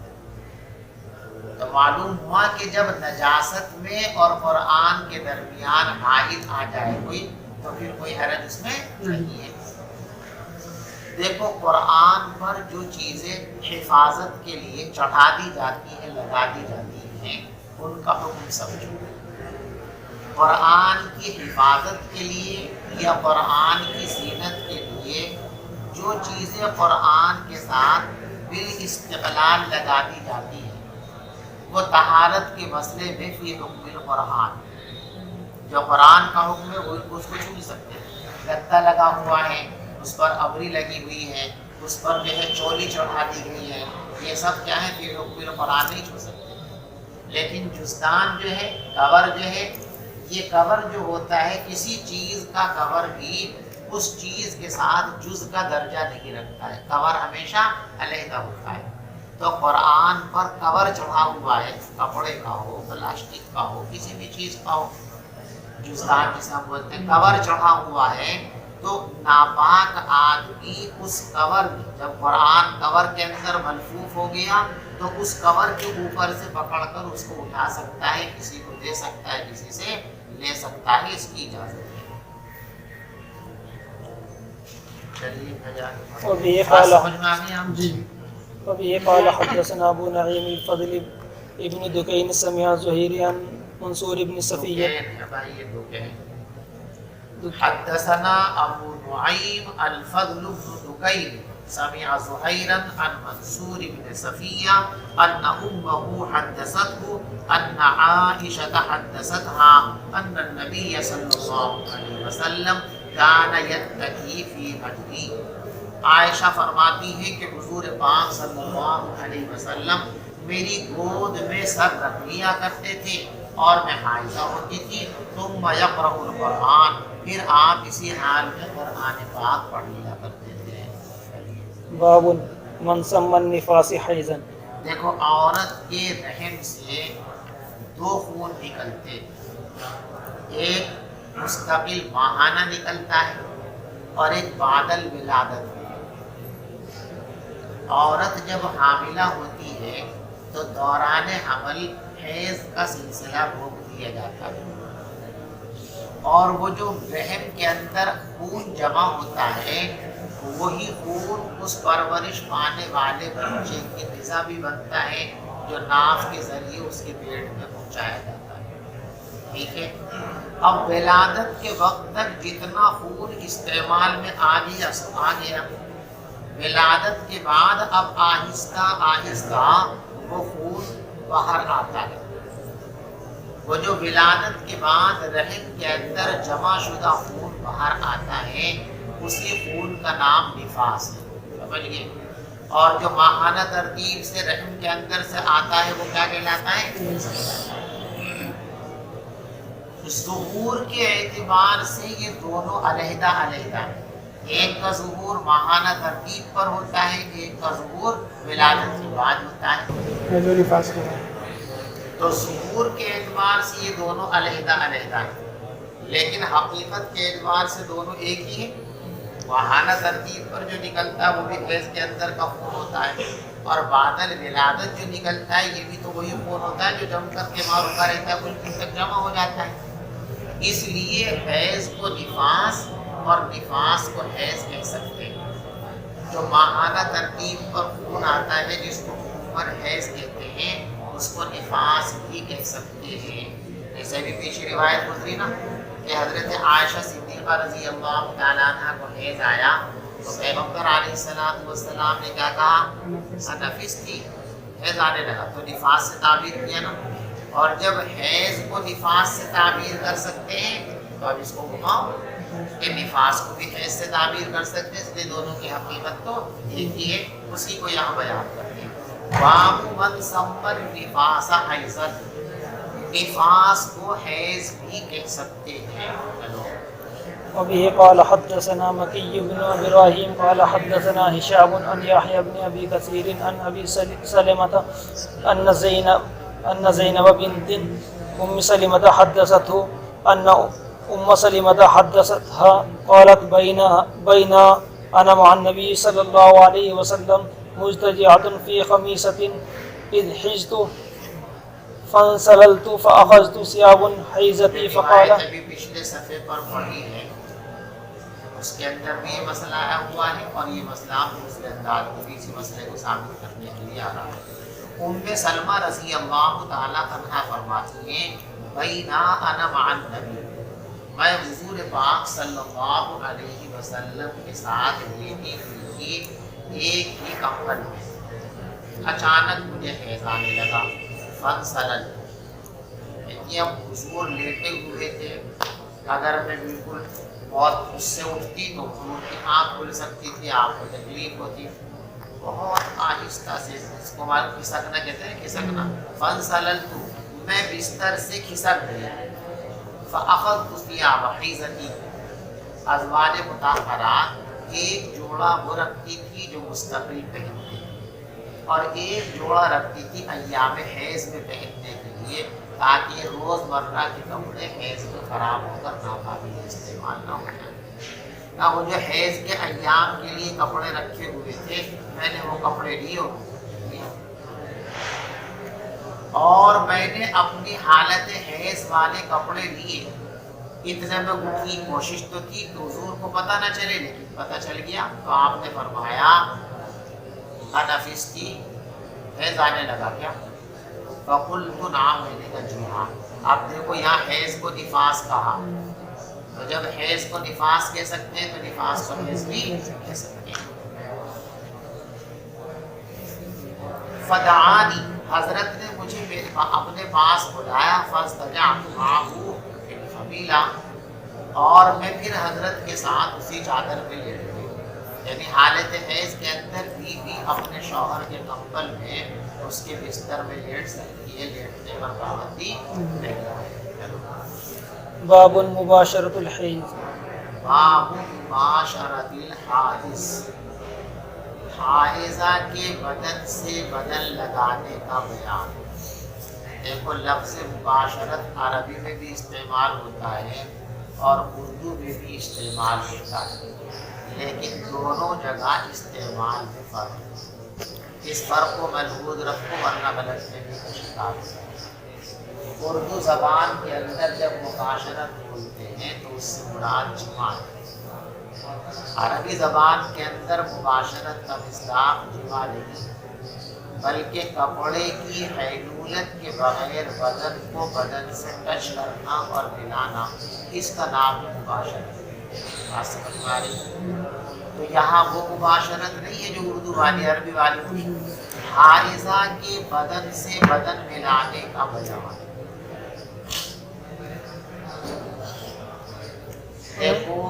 تو معلوم ہوا کہ جب نجاست میں اور قرآن کے درمیان حائل آ جائے کوئی تو پھر کوئی حرج اس میں نہیں ہے۔ دیکھو قرآن پر جو چیزیں حفاظت کے لیے چڑھا دی جاتی ہیں، لگا دی جاتی ہیں، ان کا حکم سمجھو۔ قرآن کی حفاظت کے لیے یا قرآن کی زینت کے لیے جو چیزیں قرآن کے ساتھ بالاستقلال لگا دی جاتی ہیں وہ طہارت کے مسئلے میں فی حکم القرآن، جو قرآن کا حکم ہے وہ اس کو چھو نہیں سکتے۔ گدا لگا ہوا ہے، اس پر ابری لگی ہوئی ہے، اس پر جو ہے چولی چڑھا دی گئی ہے، یہ سب کیا ہے فی حکم القرآن نہیں چھو سکتے۔ لیکن جزدان جو ہے، کور جو ہے، یہ کور جو ہوتا ہے کسی چیز کا کور بھی اس چیز کے ساتھ جز کا درجہ نہیں رکھتا ہے، کور ہمیشہ علیحدہ ہوتا ہے۔ تو قرآن پر کور چڑھا ہوا ہے، کپڑے کا ہو، پلاسٹک کا ہو، کسی بھی چیز کا ہو، جزدان جسے ہم بولتے ہیں، کور چڑھا ہوا ہے، تو ناپاک آدمی اس کور میں جب قرآن کور کے اندر ملفوف ہو گیا تو اس کور کے اوپر سے پکڑ کر اس کو اٹھا سکتا ہے، کسی کو دے سکتا ہے، کسی سے لے سکتا ہے، اس کی اجازت ہے۔ چلیے وبه قال حدثنا ابو نعيم الفضل ابن دكين سمع زهير عن منصور بن صفية حدثنا ابو نعيم الفضل بن دكين سمع زهيرا عن منصور بن صفية أن أمه حدثته أن عائشة حدثتها أن النبي صلى الله عليه وسلم كان يتكي في حجري۔ عائشہ فرماتی ہے کہ حضور پاک صلی اللہ علیہ وسلم میری گود میں سر رکھ لیا کرتے تھے اور میں حائضہ ہوتی تھی، ثم یقرأ القرآن، پھر آپ اسی حال میں قرآن پاک پڑھ لیا کرتے تھے۔ باب من سمى النفاس حیضا۔ دیکھو عورت کے رحم سے دو خون نکلتے، ایک مستقل ماہانہ نکلتا ہے اور ایک بعد الولادت۔ عورت جب حاملہ ہوتی ہے تو دوران حمل حیض کا سلسلہ روک دیا جاتا ہے، اور وہ جو رحم کے اندر خون جمع ہوتا ہے وہی خون اس پرورش پانے والے بچے کی غذا بھی بنتا ہے جو ناف کے ذریعے اس کے پیٹ میں پہنچایا جاتا ہے۔ ٹھیک ہے، اب ولادت کے وقت تک جتنا خون استعمال میں آ گیا، ولادت کے بعد اب آہستہ آہستہ وہ خون باہر آتا ہے۔ وہ جو ولادت کے بعد رحم کے اندر جمع شدہ خون باہر آتا ہے اسی خون کا نام نفاس ہے، سمجھ گئے؟ اور جو ماہانہ ترتیب سے رحم کے اندر سے آتا ہے وہ کیا کہلاتا ہے؟ ظہور کے اعتبار سے یہ دونوں علیحدہ علیحدہ ہیں، ایک کا ظہور ماہانہ ترتیب پر ہوتا ہے، ایک کا ظہور ولادت کے بعد ہوتا ہے۔ تو ظہور کے اعتبار سے یہ دونوں علیحدہ علیحدہ ہیں، لیکن حقیقت کے اعتبار سے دونوں ایک ہی ہیں۔ ماہانہ ترتیب پر جو نکلتا ہے وہ بھی حیض کے اندر کا خون ہوتا ہے، اور بعد الولادت جو نکلتا ہے یہ بھی تو وہی خون ہوتا ہے جو جم کر کے وہاں رکا رہتا ہے، کچھ دن تک جمع ہو جاتا ہے۔ اس لیے حیض کو نفاس اور نفاس کو حیض کہہ سکتے ہیں۔ جو ماہانہ ترتیب پر خون آتا ہے جس کو عمر حیض کہتے ہیں اس کو نفاس بھی کہہ سکتے ہیں۔ جیسے بھی پیچھے روایت گزری نا کہ حضرت عائشہ صدیقہ رضی اللہ تعالیٰ عنہ کو حیض آیا تو پیغمبر علیہ السلام نے کیا کہا؟ نفس تھی، حیض آنے لگا، تو نفاس سے تعبیر کیا نا۔ اور جب حیض کو نفاس سے تعبیر کر سکتے ہیں تو اب اس کو گھماؤ کہ نفاس کو بھی حیض سے تعبیر کر سکتے ہیں، اس لیے دونوں کی حقیقت تو ایک ہی ہے، اسی کو یہاں بیان کرتے ہیں۔ باب من سمى النفاس حیضا، نفاس کو حیض بھی کہہ سکتے ہیں۔ وبه قال حدثنا مكي بن إبراهيم قال حدثنا هشام عن يحيى بن أبي كثير عن أبي سلمة أن زينب بنت أم سلمة حدثته أن أم سلمة حدثتها قالت بين أنا مع النبي صلى الله عليه وسلم مزتجعة في خميسة إذ حجت فانسللت فأخذت ثياب حيزتي فقال روایت ابھی پچھلے صفحے پر پڑھی ہے، اس کے اندر بھی یہ مسئلہ آیا ہوا ہے اور یہ مسئلہ دوسرے انداز میں بھی اسی مسئلے کو ثابت کرنے کے لیے آ رہا ہے۔ ام سلمہ رضی اللہ تعالیٰ عنہا فرماتی ہیں بینا انا مع النبی، میں حضور پاک صلی اللہ علیہ وسلم کے ساتھ لیٹی ہوئی تھی ایک ہی کمبل میں، اچانک مجھے حیض آنے لگا، فانسللت، اب حضور لیٹے ہوئے تھے، اگر میں بالکل بہت اس سے اٹھتی تو حضور کی آنکھ کھل سکتی تھی، آپ کو تکلیف ہوتی، بہت آہستہ سے، اس کو کھسکنا کہتے ہیں، کھسکنا، فانسللت، میں بستر سے کھسک گئی، فاخذت ثياب حیزتی، ازواج مطہرات ایک جوڑا وہ رکھتی تھی جو مستقل پہنتے اور ایک جوڑا رکھتی تھی ایام حیض میں پہننے کے لیے، تاکہ روز مرہ کے کپڑے حیض میں خراب ہو کر ناقابل استعمال نہ ہو جائیں۔ وہ جو حیض کے ایام کے لیے کپڑے رکھے ہوئے تھے، میں نے وہ کپڑے لیے اور میں نے اپنی حالت حیض والے کپڑے لیے، اتنے میں اٹھی، کوشش تو کی کہ حضور کو پتہ نہ چلے، لیکن پتہ چل گیا تو آپ نے فرمایا انفستی، حیض آنے لگا کیا؟ فقلت نعم، میں نے کہا جی ہاں۔ اب دیکھو یہاں حیض کو نفاس کہا، تو جب حیض کو نفاس کہہ سکتے ہیں تو نفاس کو حیض بھی کہہ سکتے ہیں۔ فدعانی، حضرت نے مجھے اپنے پاس بلایا، فاستجعت معه القبیلہ، اور میں پھر حضرت کے ساتھ اسی چادر پہ لیٹ گئی، یعنی حالت حیض کے اندر بیوی اپنے شوہر کے کمبل میں اس کے بستر میں لیٹ سکتی ہے، لیٹنے پر پابندی نہیں ہے۔ باب مباشرۃ الحیض، باب مباشرۃ الحائض، حائضہ کے بدن سے بدن لگانے کا بیان۔ دیکھو لفظ مباشرت عربی میں بھی استعمال ہوتا ہے اور اردو میں بھی استعمال ہوتا ہے، لیکن دونوں جگہ استعمال میں فرق ہے۔ اس فرق کو ملحوظ رکھو ورنہ غلط فہمی کا شکار ہو۔ اردو زبان کے اندر جب مباشرت بولتے ہیں تو اس سے مراد جماع ہے، عربی زبان کے اندر مباشرت کا مصداق جماع نہیں بلکہ کپڑے کی حیلولت کے بغیر بدن کو بدن سے ٹچ کرنا اور ملانا، اس کا نام ہے مباشرت۔ بات سمجھ میں آ رہی ہے؟ تو یہاں وہ مباشرت نہیں ہے جو اردو والی عربی والی، حائضہ کے بدن سے بدن ملانے کا بیان۔ دیکھو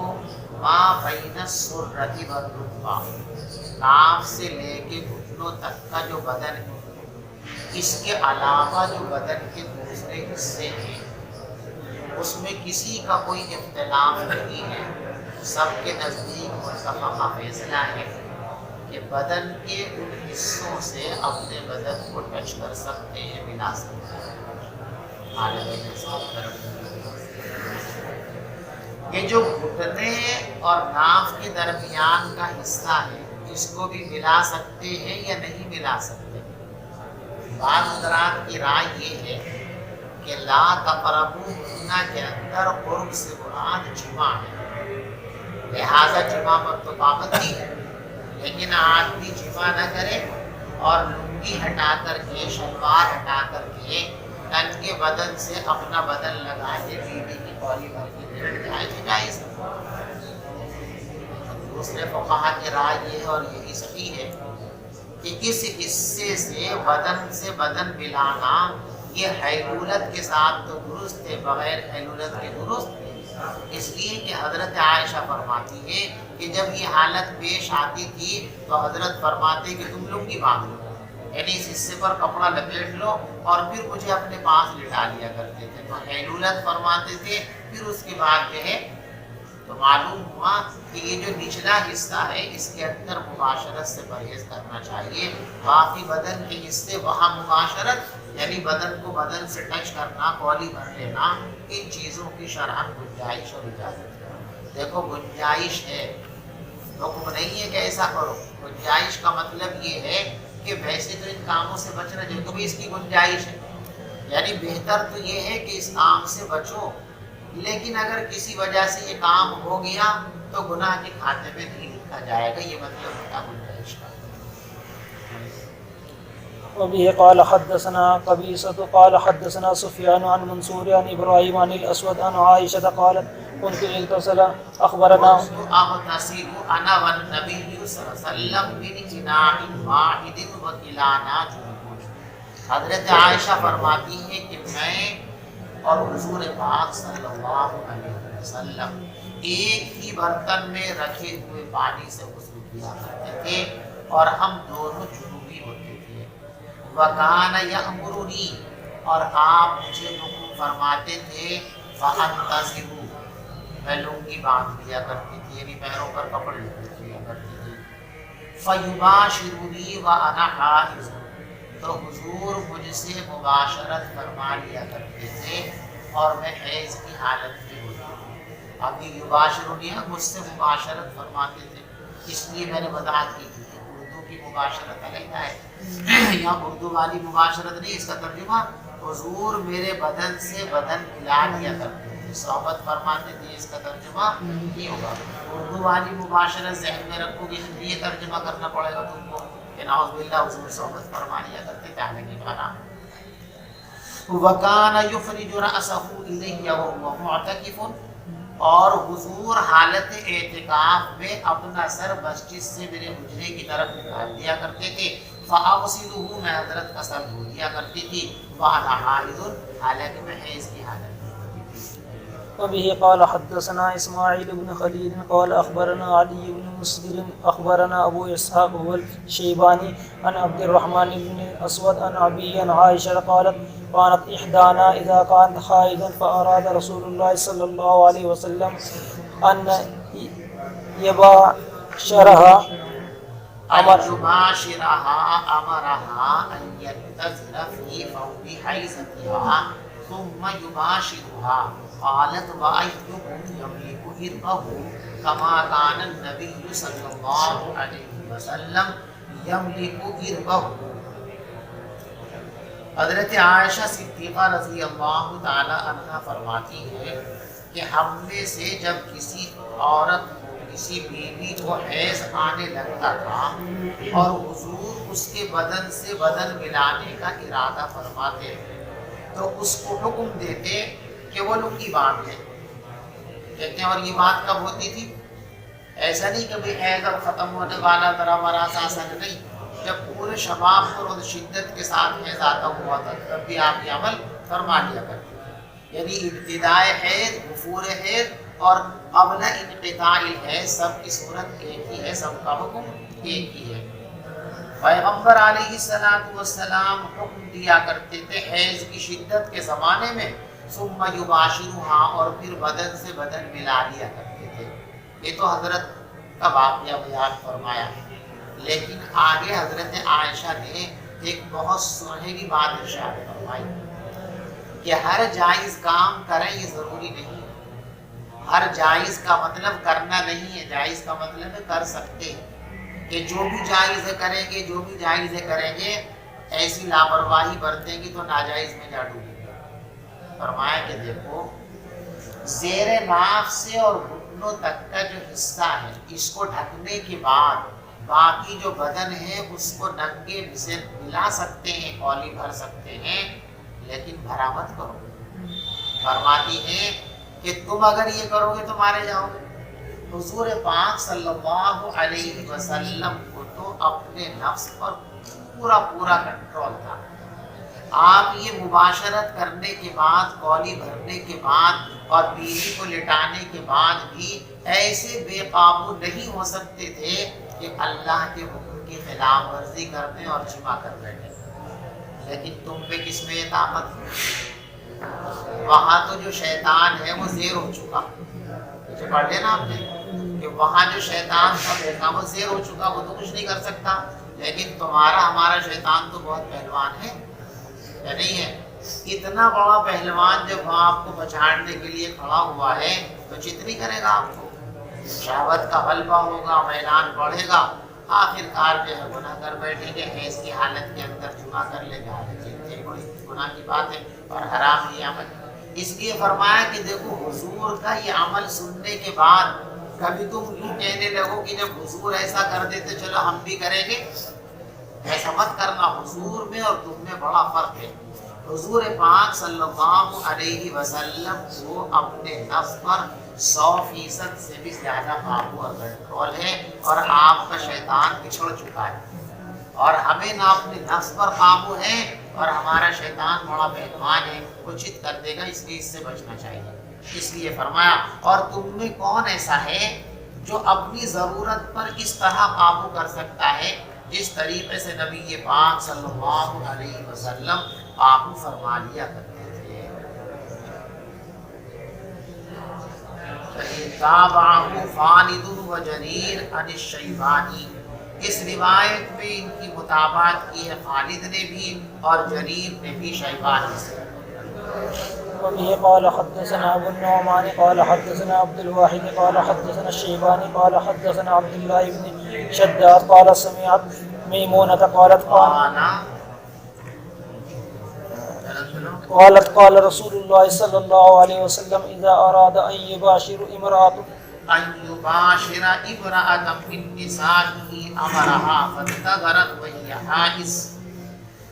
ما بین السرۃ والرکبہ، ناف سے لے کے گھٹنوں تک کا جو بدن ہے، اس کے علاوہ جو بدن کے دوسرے حصے ہیں اس میں کسی کا کوئی اختلاف نہیں ہے، سب کے نزدیک متفقہ فیصلہ ہے کہ بدن کے ان حصوں سے اپنے بدن کو ٹچ کر سکتے ہیں، ملا سکتے ہیں۔ یہ جو گھٹنے اور ناف کے درمیان کا حصہ ہے، اس کو بھی ملا سکتے ہیں یا نہیں ملا سکتے؟ بعض حضرات کی رائے یہ ہے کہ لا تقربوہن کے اندر قرب سے مراد جماع ہے، لہذا جماع پر تو پابندی ہے، لیکن آدمی جماع نہ کرے اور لنگی ہٹا کر کے، شلوار ہٹا کر کے، تن کے بدن سے اپنا بدن لگا کے بیوی کی پوری بھر کے لیٹ جائے تو جائز ہے۔ دوسرے فقہا کی رائے یہ ہے اور یہی صحیح ہے کہ اس حصے سے بدن ملانا یہ حیلولت کے ساتھ تو درست ہے، بغیر حیلولت کے درست ہے، اس لیے کہ حضرت عائشہ فرماتی ہے کہ جب یہ حالت پیش آتی تھی تو حضرت فرماتے کہ تم لوگ کی باندھ لو، یعنی اس حصے پر کپڑا لپیٹ لو اور پھر مجھے اپنے پاس لٹا لیا کرتے تھے، تو حیلولت فرماتے تھے۔ پھر اس کے بعد جو ہے تو معلوم ہوا کہ یہ جو نچلا حصہ ہے اس کے اندر مباشرت سے پرہیز کرنا چاہیے، باقی بدن کے حصے وہاں مباشرت یعنی بدن کو بدن سے ٹچ کرنا، کولی بھر لینا، ان چیزوں کی شرعاً گنجائش اور اجازت ہے۔ دیکھو گنجائش ہے، حکم نہیں ہے کہ ایسا کرو، گنجائش کا مطلب یہ ہے کہ ویسے تو ان کاموں سے بچنا چاہیے، تو بھی اس کی گنجائش ہے، یعنی بہتر تو یہ ہے کہ اس کام سے بچو، لیکن اگر کسی وجہ سے یہ کام ہو گیا تو گناہ کے کھاتے میں نہیں لکھا جائے گا، یہ مطلب ہوتا گنجائش کا۔ وبه قال حدثنا قبيصة قال حدثنا سفيان عن منصور عن إبراهيم عن الأسود عن عائشة قالت كنت اغتسل أخبرنا اغتسل انا والنبي صلی اللہ علیہ وسلم من اناء واحد وكلانا جنوب۔ حضرت عائشہ فرماتی ہے کہ میں اور حضور پاک صلی اللہ علیہ وسلم ایک ہی برتن میں رکھے ہوئے پانی سے غسل کیا کرتے تھے اور ہم دونوں جنوبی ہوتے تھے۔ وَكَانَ يَأْمُرُنِي، اور آپ مجھے حکم فرماتے تھے، فَأَنْتَزِرُ، میں لنگی باندھ لیا کرتی تھی، یعنی پیروں پر کپڑے لیا کرتی تھی۔ فَيُبَاشِرُنِي وَأَنَا حَائِضٌ، تو حضور مجھ سے مباشرت فرما لیا کرتے تھے اور میں حیض کی حالت میں ہوتی تھی۔ اب یہ یباشرنی مجھ سے مباشرت فرماتے تھے، اس لیے میں نے وضاحت کی تھی کہ اردو کی مباشرت علیحدہ ہے، یہاں اردو والی مباشرت نہیں، اس کا ترجمہ حضور میرے بدن سے بدن ملا لیا کرتے تھے، صحبت فرماتے تھے، اس کا ترجمہ یہ ہوگا۔ اردو والی مباشرت ذہن میں رکھو گے، یہ ترجمہ کرنا پڑے گا تم کو کہ نعوذ باللہ حضور صحبت فرما لیا کرتے تھے، حالانکہ بھانا وَكَانَ يُفْرِجُ رَأْسَهُ إِلَيَّ وَهُوَ مُعْتَكِفٌ، اور حضور حالت اعتکاف میں اپنا سر مسجد سے میرے حجرے کی طرف نکال دیا کرتے تھے، فَأَغْسِلُهُ، میں حضرت کا سر دھو دیا کرتی تھی، وَأَنَا حَائِضٌ، حالانکہ میں حیض کی حالت میں ہوتی تھی۔ وبه قال حدثنا إسماعيل بن خليل قال أخبرنا علي بن مسلم أخبرنا أبو إسحاق هو الشيباني عن عبد الرحمن بن الأسود عن أبي عن عائشة قالت كانت إحدانا إذا كانت حائضا فأراد رسول الله صلى الله عليه وسلم أن يباشرها أمرها أن ينتظر في فوق حيضتها ثم يباشرها، قالت وأيكم يملك إربه كما كان النبي صلى الله عليه وسلم يملك إربه۔ حضرت عائشہ صدیقہ رضی اللہ تعالی عنہ فرماتی ہے کہ ہم میں سے جب کسی عورت کو، کسی بیوی کو حیض آنے لگتا تھا اور حضور اس کے بدن سے بدن ملانے کا ارادہ فرماتے تو اس کو حکم دیتے کہ وہ لنگی باندھے۔ کہتے ہیں اور یہ بات کب ہوتی تھی؟ ایسا نہیں کہ بھئی حیض اب ختم ہونے والا ذرا مراس آسان نہیں، جب پورے شباب پر اور شدت کے ساتھ حیض آتا ہوا تھا تب بھی آپ یہ عمل فرما لیا کرتے تھے، یعنی ابتدائے حیض، غفور حیض اور قبل انقطاع الحیض سب کی صورت ایک ہی ہے، سب کا حکم ایک ہی ہے۔ پیغمبر علیہ السلام حکم دیا کرتے تھے حیض کی شدت کے زمانے میں، ثم یباشرھا، اور پھر بدن سے بدن ملا لیا کرتے تھے۔ یہ تو حضرت کا واقعہ بیان فرمایا، لیکن آگے حضرت عائشہ نے ایک بہت سنہری بات ارشاد فرمائی کہ ہر جائز کام کریں یہ ضروری نہیں ہے۔ ہر جائز کا مطلب کرنا نہیں ہے، جائز کا مطلب ہے کر سکتے ہیں، کہ جو بھی جائز ہے کریں گے، جو بھی جائز ہے کریں گے، ایسی لاپرواہی برتیں گی تو ناجائز میں جا ڈوبیں گے۔ فرمایا کہ دیکھو زیر ناف سے اور گھٹنوں تک کا جو حصہ ہے اس کو ڈھکنے کے بعد باقی جو بدن ہے اس کو ننگے سے ملا سکتے ہیں، کولی بھر سکتے ہیں، لیکن بھرا مت کرو۔ فرماتی ہیں کہ تم اگر یہ کرو گے تو مارے جاؤ گے۔ حضور پاک صلی اللہ علیہ وسلم کو تو اپنے نفس پر پورا کنٹرول تھا۔ آپ یہ مباشرت کرنے کے بعد، کولی بھرنے کے بعد اور بیوی کو لٹانے کے بعد بھی ایسے بے قابو نہیں ہو سکتے تھے کہ اللہ کے حکم کی خلاف ورزی کرنے اور جمع کر بیٹھے۔ لیکن تم پہ کس میں یہ طاقت ہے؟ وہاں تو جو شیطان ہے وہ زیر ہو چکا، مجھے پڑھ لینا آپ نے کہ وہاں جو شیطان کا بیٹھا وہ زیر ہو چکا، وہ تو کچھ نہیں کر سکتا۔ لیکن تمہارا ہمارا شیطان تو بہت پہلوان ہے یا نہیں ہے؟ اتنا بڑا پہلوان جب وہ آپ کو پچھاڑنے کے لیے کھڑا ہوا ہے تو جتنی کرے گا آپ کو، شہوت کا غلبہ ہوگا، میدان بڑھے گا، آخر کار جو ہے گناہ کر بیٹھیں گے، حیض کی حالت کے اندر جمع کر لے گا۔ یہ بڑی گناہ کی بات ہے۔ اور حرام یہ عمل. اس لیے فرمایا کہ دیکھو حضور کا یہ عمل سننے کے بعد کبھی تم یوں کہنے لگو کہ جب حضور ایسا کر دیتے چلو ہم بھی کریں گے. ایسا مت کرنا. حضور میں اور تم میں بڑا فرق ہے. حضور پاک صلی اللہ علیہ وسلم کو اپنے نفس پر 100% سے بھی زیادہ قابو اور کنٹرول ہے اور آپ کا شیطان پچھڑ چکا ہے. اور ہمیں نہ اپنے نفس پر قابو ہے اور ہمارا شیطان بڑا پہلوان ہے, وہ چت کر دے گا, اس لیے اس سے بچنا چاہیے. اس لیے فرمایا اور تم میں کون ایسا ہے جو اپنی ضرورت پر اس طرح قابو کر سکتا ہے جس طریقے سے نبی پاک صلی اللہ علیہ وسلم قابو فرما لیا کرتے تھے. تابعہ خالد و جریر عن الشیبانی. اس روایت میں ان کی مطابقت کی ہے خالد نے بھی اور جریر نے بھی شیبانی سے. وبه قال حدثنا ابو النعمان قال حدثنا عبد الواحد قال حدثنا الشيباني قال حدثنا عبد الله بن شداد قال سمعت ميمونة قالت قال رسول الله صلى الله عليه وسلم إذا أراد أن يباشر امرأة من نسائه أمرها فاتغرت وهي حائض.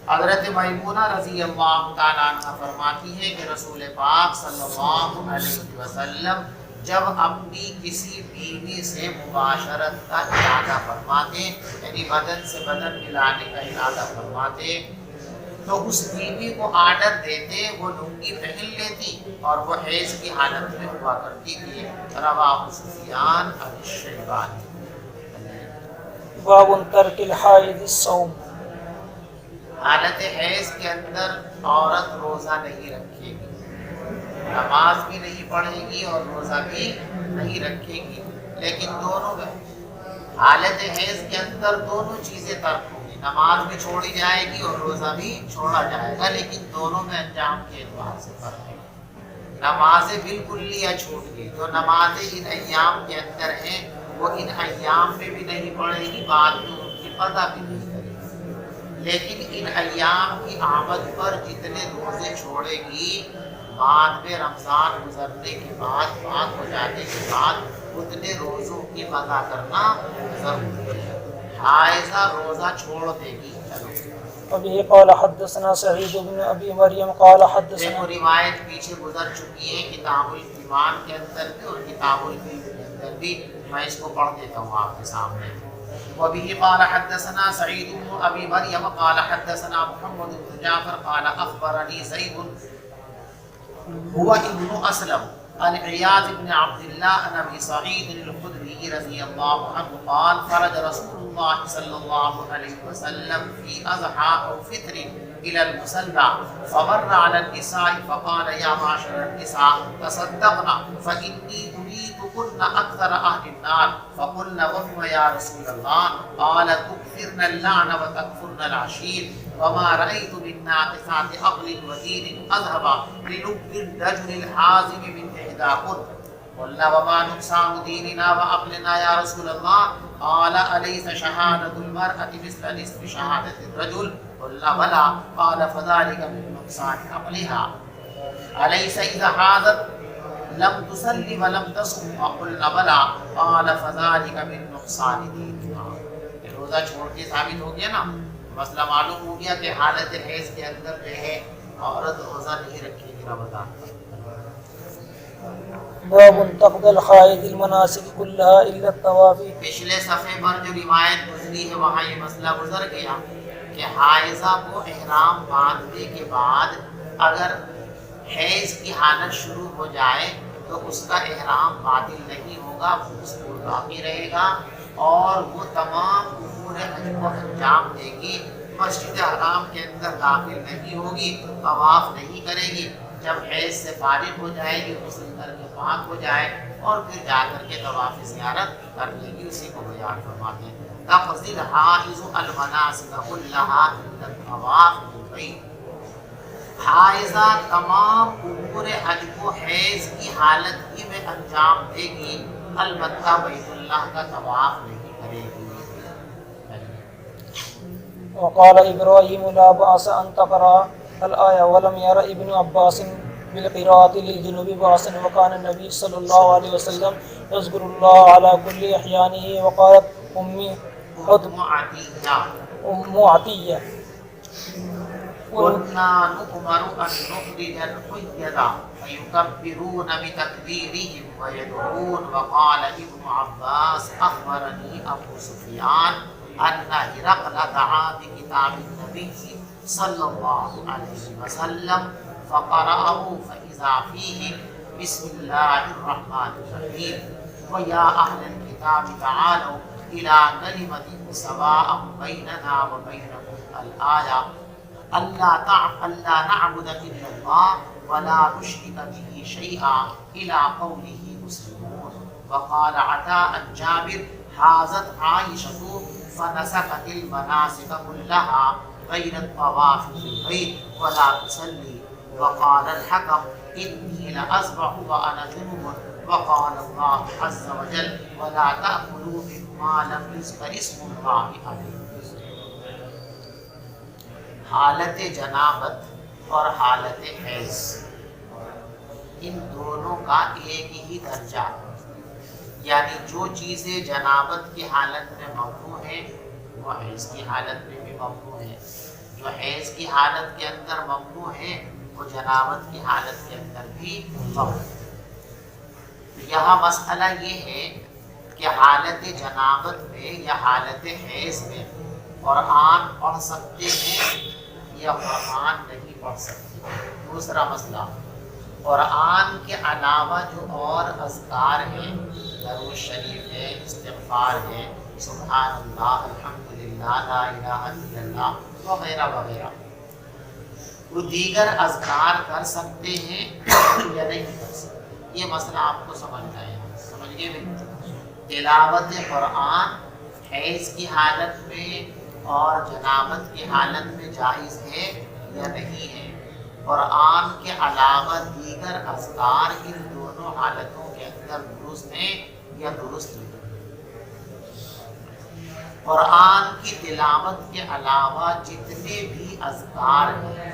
حضرت میمونہ رضی اللہ تعالیٰ عنہ فرماتی ہے کہ رسول پاک صلی اللہ علیہ وسلم جب اپنی کسی بیوی سے مباشرت کا ارادہ فرماتے, یعنی بدن سے بدن ملانے کا ارادہ فرماتے, تو اس بیوی کو آرڈر دیتے وہ لنگی پہن لیتی اور وہ حیض کی حالت میں ہوا کرتی تھی. رواہ سفیان الشیبانی. باب ترک الحائض الصوم. حالت حیض کے اندر عورت روزہ نہیں رکھے گی, نماز بھی نہیں پڑھے گی اور روزہ بھی نہیں رکھے گی, لیکن دونوں میں حالت حیض کے اندر دونوں چیزیں ترک ہوگی. نماز بھی چھوڑی جائے گی اور روزہ بھی چھوڑا جائے گا, لیکن دونوں میں انجام کے اعتبار سے فرق ہے. نمازیں بالکل لیا چھوٹ گئی. جو نمازیں ان ایام کے اندر ہیں وہ ان ایام میں بھی نہیں پڑھے گی, بعد میں ان کی قضا بھی نہیں کرے گی. لیکن ان ایام کی آمد پر جتنے روزے چھوڑے گی بعد میں رمضان گزرنے کے بعد پاک ہو جانے کے بعد اتنے روزوں کی قضا کرنا ضروری ہے. حائضہ روزہ چھوڑ دے گی. ابھی قال حدثنا سعید بن ابی مریم قال حدثنا. روایت پیچھے گزر چکی ہے کتاب الایمان کے اندر بھی اور کتاب الفقہ کے اندر بھی. میں اس کو پڑھ دیتا ہوں آپ کے سامنے. وبه قال حدثنا سعيد بن ابي مريم قال حدثنا محمد بن جعفر قال اخبرني زيد هو ابن اسلم عن عياض بن عبد الله عن ابي سعيد الخدري رضي الله عنه قال خرج رسول الله صلى الله عليه وسلم في اضحى او فطر الى المصلى فمر على النساء فقال يا معشر النساء تصدقنا فاني اريدكن اكثر اهل النار فقلنا وما يا رسول الله قال تكثرن اللعن وتكفرن العشير وما رايت من ناقصات عقل ودين اذهب للب الرجل الحازم من احداكن قلنا وما نقصان ديننا وعقلنا يا رسول الله قال اليس شهاده المراه مثل نصف شهاده الرجل قلنا بلى قال فذلك من نقصان عقلها اليس اذا حاضت لم تصلي ولم تصم قلنا بلى قال فذلك من نقصان دينها. روزہ چھوڑ کے ثابت ہو گیا نا, مسئلہ معلوم ہو گیا کہ حالت حیض کے اندر جو ہے عورت روزہ نہیں رکھے گی رمضان کا. باب تقضى الحائض المناسك كلها الا الطواف. پچھلے صفحے پر جو روایت گزری ہے وہاں یہ مسئلہ گزر گیا کہ حائضہ کو احرام باندھنے کے بعد اگر حیض کی حالت شروع ہو جائے تو اس کا احرام باطل نہیں ہوگا, وہ باقی رہے گا اور وہ تمام امور حج کو انجام دے گی. مسجد حرام کے اندر داخل نہیں ہوگی, طواف نہیں کرے گی. جب حیض سے فارغ ہو جائے گی غسل کر کے پاک ہو جائے اور پھر جا کر کے طواف زیارت کر لے گی. اسی کو بیان فرماتے ہیں تقضی الحائض المناسک كلها الا الطواف بالبيت. حائضہ تمام امور حج کو حیض کی حالت ہی میں انجام دے گی, البتہ بیت اللہ کا طواف نہیں کرے گی. وقال ابراہیم لا باس ان تقرا الآية ولم ير ابن عباس بالقراءة للجنوب بأسا وكان النبي صلى الله عليه وسلم يذكر الله على كل أحيانه. وقالت أم عطية كنا نؤمر أن نخرج الحيض فيكبرون بتكبيرهم ويدعون. وقال ابن عباس أخبرني أبو سفيان أن هرقل دعا بكتاب النبي صلى الله عليه وسلم فقرأه فإذا فيه بسم الله الرحمن الرحيم ويا أهل الكتاب تعالوا إلى كلمة سواء بيننا وبينكم الآية ألا نعبد إلا الله ولا نشرك به شيئا إلى قوله مسلمون. وقال عطاء جابر حازت عائشة فنسكت المناسك كلها غير الطواف في البيت ولا تصلي. وقال الحكم إني لأصبح وأنا جنب. وقال الله عز وجل ولا تأكلوا مما لم يذكر اسم الله عليه. حالت جنابت اور حالت حیض ان دونوں کا ایک ہی درجہ، یعنی جو چیزیں جنابت کی حالت میں ممنوع ہیں وہ حیض کی حالت میں بھی ممنوع ہے، جو حیض کی حالت کے اندر ممنوع ہیں وہ جنابت کی حالت کے اندر بھی ممنوع ہے۔ یہاں مسئلہ یہ ہے کہ حالت جنابت میں یا حالت حیض میں قرآن پڑھ سکتے ہیں یا قرآن نہیں پڑھ سکتے۔ دوسرا مسئلہ، قرآن کے علاوہ جو اور اذکار ہیں، درود شریف ہے، استغفار ہے، سبحان اللہ، الحمدللہ، لا الہ الا اللہ وغیرہ وغیرہ، وہ دیگر اذکار کر سکتے ہیں یا نہیں کر سکتے؟ یہ مسئلہ آپ کو سمجھنا ہے، سمجھیے بھی۔ تلاوت قرآن حیض کی حالت میں اور جنابت کی حالت میں جائز ہے یا نہیں ہے؟ قرآن کے علاوہ دیگر اذکار ان دونوں حالتوں کے اندر درست ہیں یا درست نہیں؟ قرآن کی تلاوت کے علاوہ جتنے بھی اذکار ہیں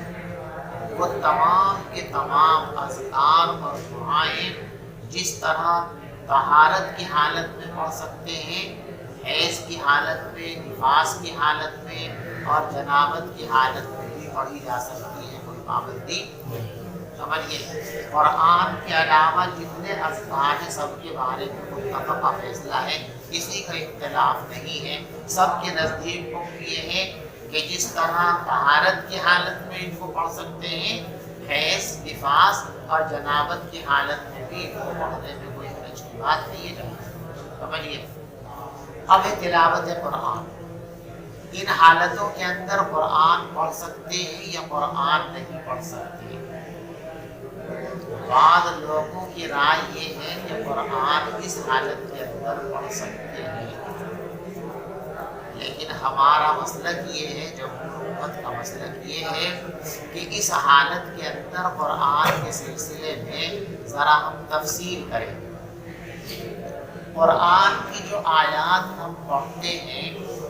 وہ تمام کے تمام اذکار اور دعائیں جس طرح طہارت کی حالت میں پڑھ سکتے ہیں، حیض کی حالت میں، نفاس کی حالت میں اور جنابت کی حالت میں بھی پڑھی جا سکتی ہے، کوئی پابندی نہیں۔ سمجھیے، قرآن کے علاوہ جتنے اذکار ہیں سب کے بارے میں متفقہ فیصلہ ہے، کسی کا اختلاف نہیں ہے۔ سب کے نزدیک حکم یہ ہے کہ جس طرح طہارت کی حالت میں ان کو پڑھ سکتے ہیں، حیض، نفاس اور جنابت کی حالت میں بھی ان کو پڑھنے میں کوئی حرج کی بات نہیں ہے۔ سمجھیے، اب ہے تلاوت قرآن۔ ان حالتوں کے اندر قرآن پڑھ سکتے ہیں یا قرآن نہیں پڑھ سکتے؟ بعض لوگوں کی رائے یہ ہے کہ قرآن اس حالت کے اندر پڑھ سکتے ہیں، لیکن ہمارا مسلک یہ ہے، جمہوریت کا مسلک یہ ہے کہ اس حالت کے اندر قرآن کے سلسلے میں ذرا ہم تفصیل کریں۔ قرآن کی جو آیات ہم پڑھتے ہیں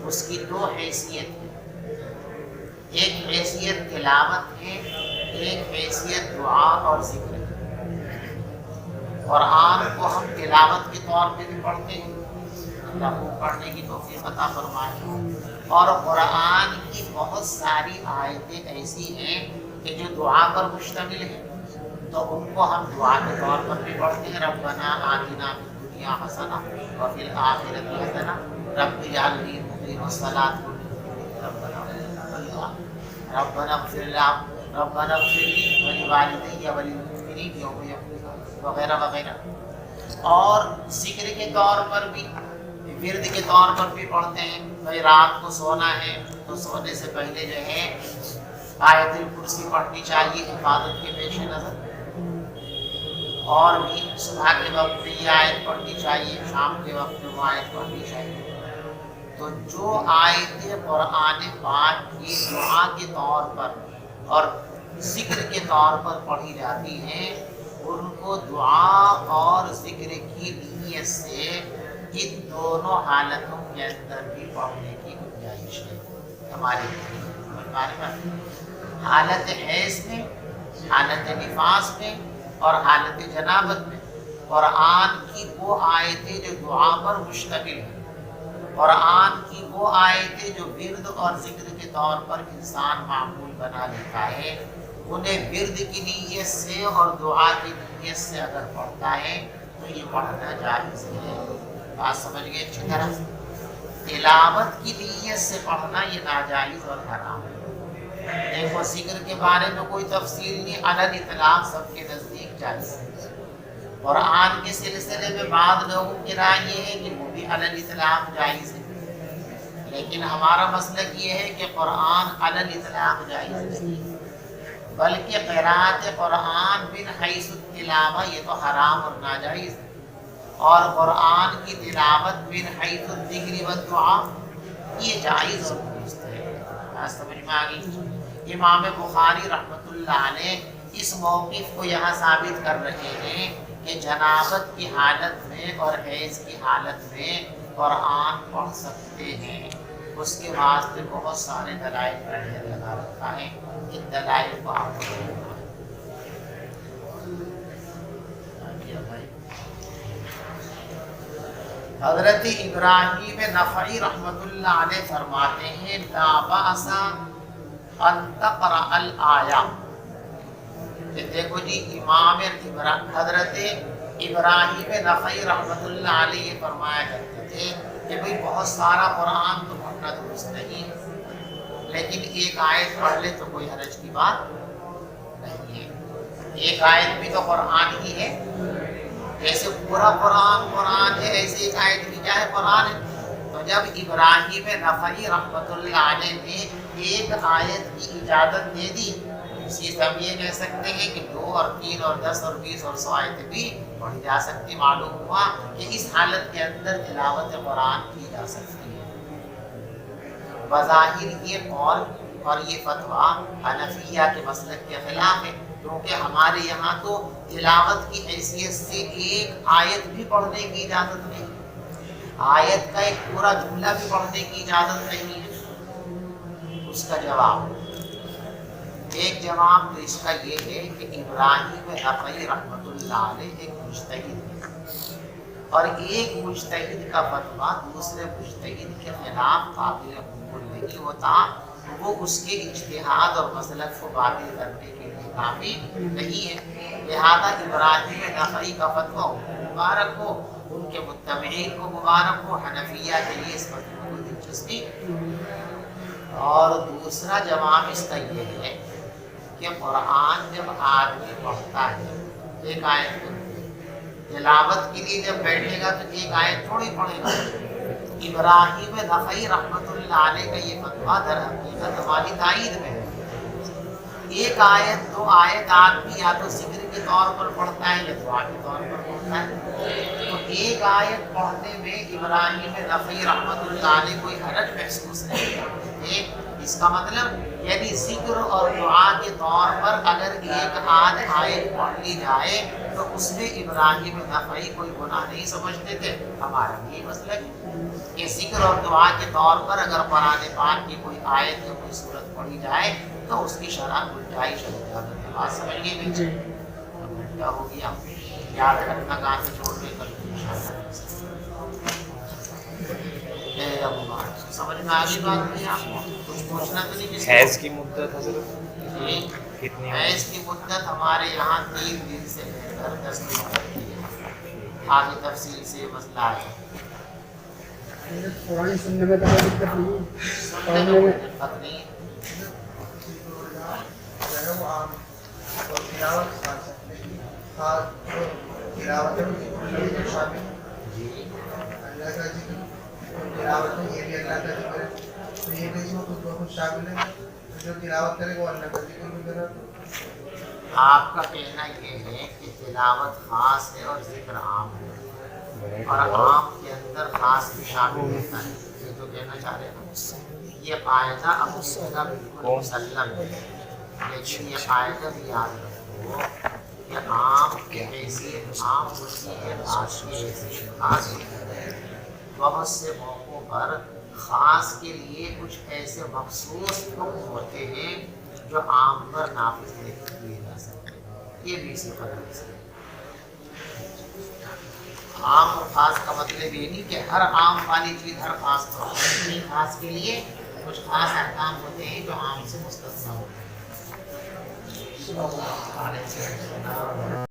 اس کی دو حیثیت ہے، ایک حیثیت تلاوت ہے، ایک حیثیت دعا اور ذکر ہے۔ قرآن کو ہم تلاوت کے طور پہ بھی پڑھتے ہیں، اللہ کو پڑھنے کی توفیق عطا فرمائے، اور قرآن کی بہت ساری آیتیں ایسی ہیں کہ جو دعا پر مشتمل ہیں، تو ان کو ہم دعا کے طور پر بھی پڑھتے ہیں۔ ربنا آتنا فی الدنیا حسنہ وفی الآخرۃ حسنہ رب اجعلنی مقیم الصلاۃ ربنا اغفر لی ولوالدی وللمؤمنین یوم یقوم وغیرہ وغیرہ۔ اور ذکر کے طور پر بھی، ورد کے طور پر بھی پڑھتے ہیں۔ بھائی رات کو سونا ہے تو سونے سے پہلے جو ہے آیت الکرسی پڑھنی چاہیے حفاظت کے پیش نظر، اور بھی صبح کے وقت میں یہ آیت پڑھنی چاہیے، شام کے وقت میں وہ آیت پڑھنی چاہیے۔ تو جو آیتیں قرآن پاک کی دعا کے طور پر اور ذکر کے طور پر پڑھی جاتی ہیں، ان کو دعا اور ذکر کی نیت سے ان دونوں حالتوں کے اندر بھی پڑھنے کی گنجائش ہے ہماری۔ حالت حیض میں، حالت نفاس میں اور حالت جنابت میں قرآن کی وہ آیتیں جو دعا پر مشتمل ہیں، قرآن کی وہ آیتیں جو ورد اور ذکر کے طور پر انسان معمول بنا لیتا ہے، انہیں ورد کی نیت سے اور دعا کی نیت سے اگر پڑھتا ہے تو یہ پڑھنا جائز ہے۔ بات سمجھ گئے اچھی طرح؟ تلاوت کی نیت سے پڑھنا یہ ناجائز اور حرام ہے۔ دیکھو ذکر کے بارے میں کوئی تفصیل نہیں، علی اطلاق سب کے نزدیک جائز ہے۔ قرآن کے سلسلے میں بعض لوگوں کی رائے یہ ہے کہ وہ بھی علی اطلاق جائز ہے، لیکن ہمارا مسلک یہ ہے کہ قرآن علی اطلاق جائز نہیں، بلکہ قراءت قرآن بن حیث التلاوہ یہ تو حرام اور ناجائز ہے، اور قرآن کی تلاوت بن حیث الذکر والدعا یہ جائز اور درست ہے۔ بات سمجھ میں آ گئی؟ امام بخاری رحمۃ اللہ علیہ اس موقف کو یہاں ثابت کر رہے ہیں کہ جنابت کی حالت میں اور حیض کی حالت میں قرآن پڑھ سکتے ہیں۔ اس کے واسطے بہت سارے دلائل پڑھنے لگا رکھا ہے، ان دلائل کو آپ حضرت ابراہیم نخعی رحمۃ اللہ علیہ فرماتے ہیں لا بأس ان تقرأ الآیہ، کہ دیکھو جی حضرت ابراہیم نخعی رحمۃ اللہ علیہ یہ فرمایا کرتے تھے کہ بھئی بہت سارا قرآن تو پڑھنا درست نہیں ہے، لیکن ایک آیت پڑھ لے تو کوئی حرج کی بات نہیں ہے۔ ایک آیت بھی تو قرآن ہی ہے، جیسے پورا قرآن ہے ایسے ایک آیت بھی کیا ہے قرآن ہے۔ تو جب ابراہیم نخعی رحمۃ اللہ علیہ نے ایک آیت کی اجازت دے دی، اسی سے ہم یہ کہہ سکتے ہیں کہ 2 اور 3 اور 10 اور 20 اور 100 آیتیں بھی پڑھی جا سکتی۔ معلوم ہوا کہ اس حالت کے اندر تلاوت قرآن کی جا سکتی ہے۔ بظاہر یہ قول اور یہ فتویٰ حنفیہ کے مسلک کے خلاف ہے، کیونکہ ہمارے یہاں تو تلاوت کی حیثیت سے ایک آیت بھی پڑھنے کی اجازت نہیں، آیت کا ایک پورا جملہ بھی پڑھنے کی اجازت نہیں ہے۔ اس کا جواب، ایک جواب تو اس کا یہ ہے کہ ابراہیم نخعی رحمۃ اللہ علیہ ایک مجتہد ہے، اور ایک مجتہد کا فتویٰ دوسرے مجتہد کے خلاف قابل قبول نہیں ہوتا، وہ اس کے اجتہاد اور مسلک کو باطل کرنے کے لیے کافی نہیں ہے۔ لہذا ابراہیم نخعی کا فتویٰ مبارک ہو، ان کے متبعین کو مبارک ہو، حنفیہ کے لیے اس فتویٰ کو دلچسپی۔ اور دوسرا جواب اس کا یہ ہے کہ قرآن جب آدمی پڑھتا ہے ایک آیت کو تلاوت کے لیے جب بیٹھے گا تو ایک آیت تھوڑی پڑھے گا۔ ابراہیم نخعی رحمۃ اللہ علیہ کا یہ فتویٰ در حقیقت ہماری تائید میں ہے۔ ایک آیت 2 آیت آدمی یا تو ذکر کے طور پر پڑھتا ہے یا دعا کے طور پر پڑھتا ہے، تو ایک آیت پڑھنے میں ابراہیم نخعی رحمۃ اللہ علیہ کوئی حرج محسوس نہیں کرتے۔ اس کا مطلب یعنی ذکر اور دعا کے طور پر اگر ایک آدھ آیت پڑھ لی جائے تو اس میں ابراہیم نخعی کوئی گناہ نہیں سمجھتے تھے۔ ہمارا یہ مسئلہ ہے کہ ذکر اور دعا کے طور پر اگر قرآن پاک کی کوئی آیت یا کوئی صورت پڑھی جائے تو اس کی شرح گنجائش ہو جاتی ہے۔ بات سمجھ گئے جی؟ کیا ہو گیا؟ یاد رکھنا کہاں سے چھوڑ دے کر سمجھ میں آگے بات نہیں؟ آپ کو کچھ پوچھنا تو نہیں؟ حیض کی مدت حضرت کتنی؟ حیض کی مدت ہمارے یہاں 3 دن سے لے کر 10 دن تک کی ہے۔ آگے تفصیل سے مسئلہ ہے۔ قرآن سننے میں تو کوئی دقت نہیں، پڑھنے میں دقت نہیں۔ آپ کا کہنا یہ ہے کہ تلاوت خاص ہے اور ذکر عام ہے، اور عام کے اندر خاص بھی شامل ہوتا ہے، یہ تو کہنا چاہ رہے ہیں۔ یہ قاعدہ ابو جگہ بالکل مسلم ہے، لیکن یہ قاعدہ بھی یاد رکھو کہ عام کی حیثیت عام ہوتی ہے، خاص کی حیثیت خاص ہوتی ہے۔ بہت سے موقعوں پر خاص کے لیے کچھ ایسے مخصوص حکم ہوتے ہیں جو عام پر نافذ نہیں کیے جا سکتے، یہ بھی اسی قدر سے عام اور خاص کا مطلب یہ نہیں کہ ہر عام والی چیز ہر خاص پر اپنی خاص کے لیے کچھ خاص احکام ہوتے ہیں جو عام سے مستثنی ہوتے ہیں۔